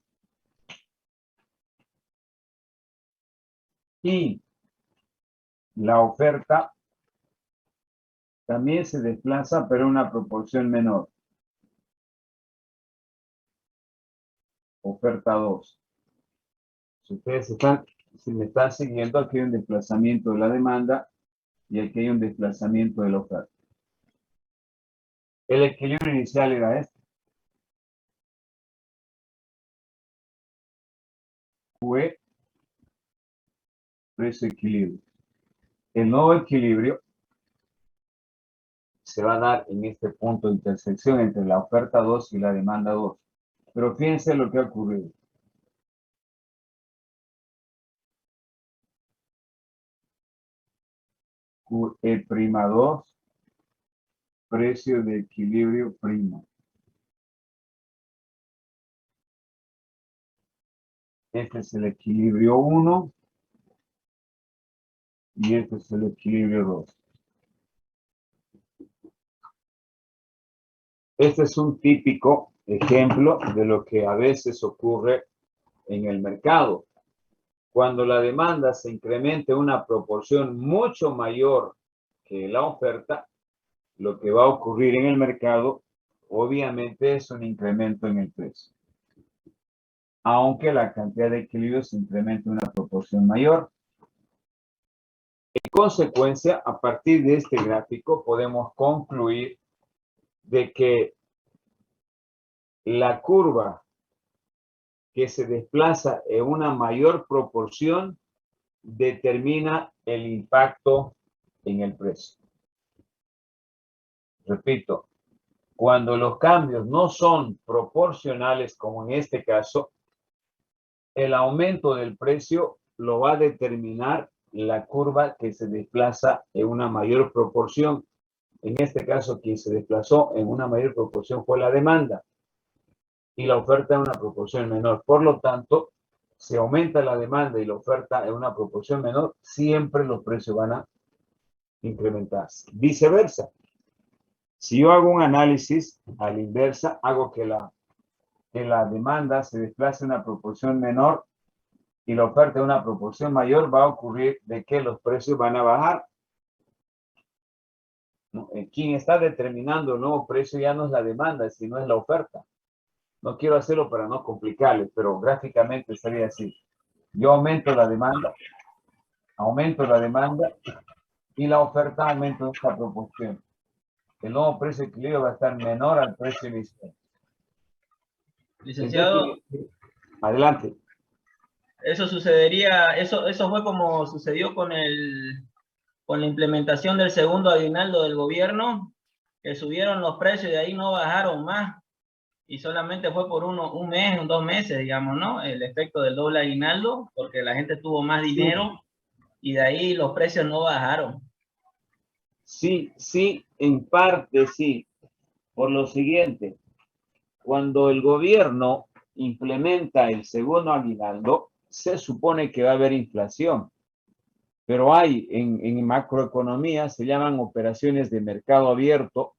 Y la oferta también se desplaza, pero en una proporción menor. Oferta 2. Si me están siguiendo, aquí hay un desplazamiento de la demanda y aquí hay un desplazamiento de la oferta. El equilibrio inicial era este. QE, precio equilibrio. El nuevo equilibrio se va a dar en este punto de intersección entre la oferta 2 y la demanda 2. Pero fíjense lo que ha ocurrido. QE'2, precio de equilibrio primo. Este es el equilibrio 1 y este es el equilibrio 2. Este es un típico ejemplo de lo que a veces ocurre en el mercado. Cuando la demanda se incrementa en una proporción mucho mayor que la oferta, lo que va a ocurrir en el mercado, obviamente, es un incremento en el precio. Aunque la cantidad de equilibrio se incrementa en una proporción mayor. En consecuencia, a partir de este gráfico, podemos concluir de que la curva que se desplaza en una mayor proporción determina el impacto en el precio. Repito, Cuando los cambios no son proporcionales, como en este caso, el aumento del precio lo va a determinar la curva que se desplaza en una mayor proporción. En este caso, quien se desplazó en una mayor proporción fue la demanda y la oferta en una proporción menor. Por lo tanto, si aumenta la demanda y la oferta en una proporción menor, siempre los precios van a incrementarse. Viceversa. Si yo hago un análisis a la inversa, hago que la demanda se desplace en una proporción menor y la oferta en una proporción mayor, va a ocurrir de que los precios van a bajar. ¿No? Quien está determinando el nuevo precio ya no es la demanda, sino es la oferta. No quiero hacerlo para no complicarles, pero gráficamente sería así. Yo aumento la demanda y la oferta aumenta en esta proporción. El nuevo precio de equilibrio va a estar menor al precio inicial. Licenciado, Adelante. eso sucedería, eso fue como sucedió con la implementación del segundo aguinaldo del gobierno, que subieron los precios y de ahí no bajaron más. Y solamente fue por un mes, 2 meses, digamos, ¿no? El efecto del doble aguinaldo, porque la gente tuvo más dinero y de ahí los precios no bajaron. Sí, en parte sí. Por lo siguiente, cuando el gobierno implementa el segundo aguinaldo, se supone que va a haber inflación. Pero hay en macroeconomía, se llaman operaciones de mercado abierto,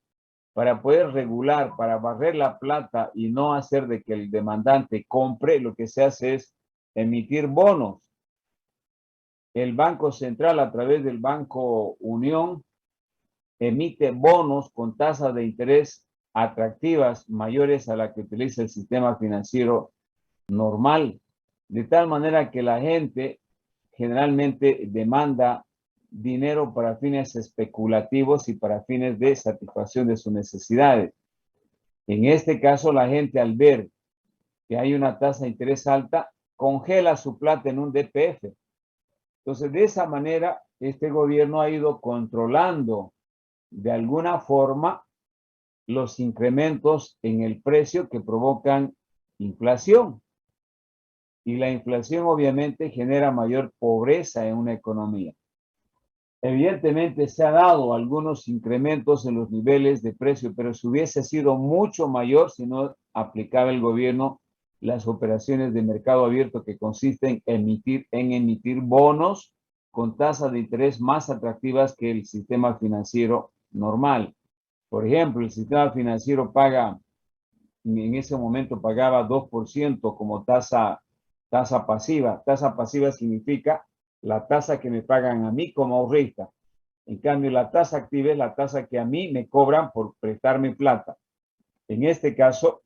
para poder regular, para barrer la plata y no hacer de que el demandante compre, lo que se hace es emitir bonos. El Banco Central, a través del Banco Unión, emite bonos con tasas de interés atractivas mayores a la que utiliza el sistema financiero normal, de tal manera que la gente generalmente demanda dinero para fines especulativos y para fines de satisfacción de sus necesidades. En este caso, la gente, al ver que hay una tasa de interés alta, congela su plata en un DPF. Entonces, de esa manera, este gobierno ha ido controlando de alguna forma los incrementos en el precio que provocan inflación. Y la inflación obviamente genera mayor pobreza en una economía. Evidentemente se ha dado algunos incrementos en los niveles de precio, pero si hubiese sido mucho mayor si no aplicaba el gobierno las operaciones de mercado abierto que consisten en emitir bonos con tasas de interés más atractivas que el sistema financiero normal. Por ejemplo, el sistema financiero en ese momento pagaba 2% como tasa pasiva. Tasa pasiva significa la tasa que me pagan a mí como ahorrista. En cambio, la tasa activa es la tasa que a mí me cobran por prestarme plata. En este caso,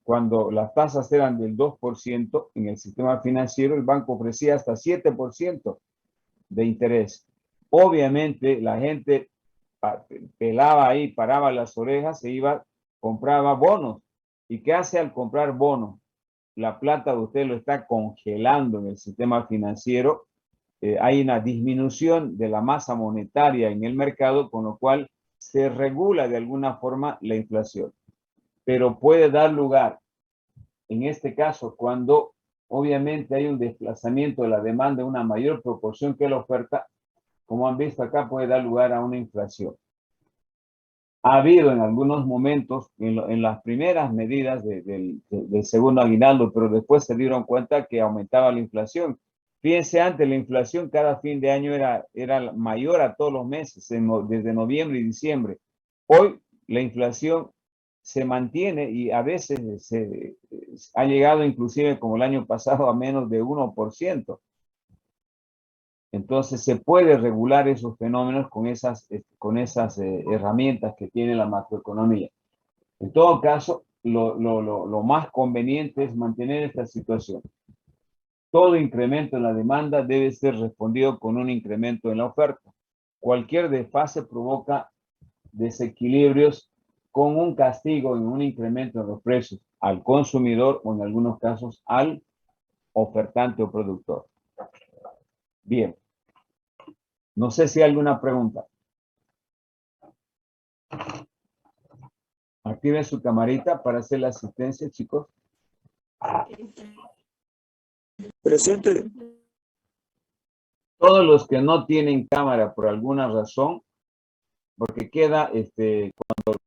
cuando las tasas eran del 2% en el sistema financiero, el banco ofrecía hasta 7% de interés. Obviamente, la gente pelaba ahí, paraba las orejas, se iba, compraba bonos. ¿Y qué hace al comprar bonos? La plata de usted lo está congelando en el sistema financiero. Hay una disminución de la masa monetaria en el mercado, con lo cual se regula de alguna forma la inflación. Pero puede dar lugar, en este caso, cuando obviamente hay un desplazamiento de la demanda en una mayor proporción que la oferta, como han visto acá, puede dar lugar a una inflación. Ha habido en algunos momentos, en las primeras medidas del segundo aguinaldo, pero después se dieron cuenta que aumentaba la inflación. Fíjense, antes la inflación cada fin de año era mayor a todos los meses, desde noviembre y diciembre. Hoy la inflación se mantiene y a veces ha llegado inclusive como el año pasado a menos de 1%. Entonces se puede regular esos fenómenos con esas herramientas que tiene la macroeconomía. En todo caso, lo más conveniente es mantener esta situación. Todo incremento en la demanda debe ser respondido con un incremento en la oferta. Cualquier desfase provoca desequilibrios con un castigo en un incremento en los precios al consumidor o en algunos casos al ofertante o productor. Bien. No sé si hay alguna pregunta. Ok. Activen su camarita para hacer la asistencia, chicos. Presente. Todos los que no tienen cámara por alguna razón, porque queda, cuando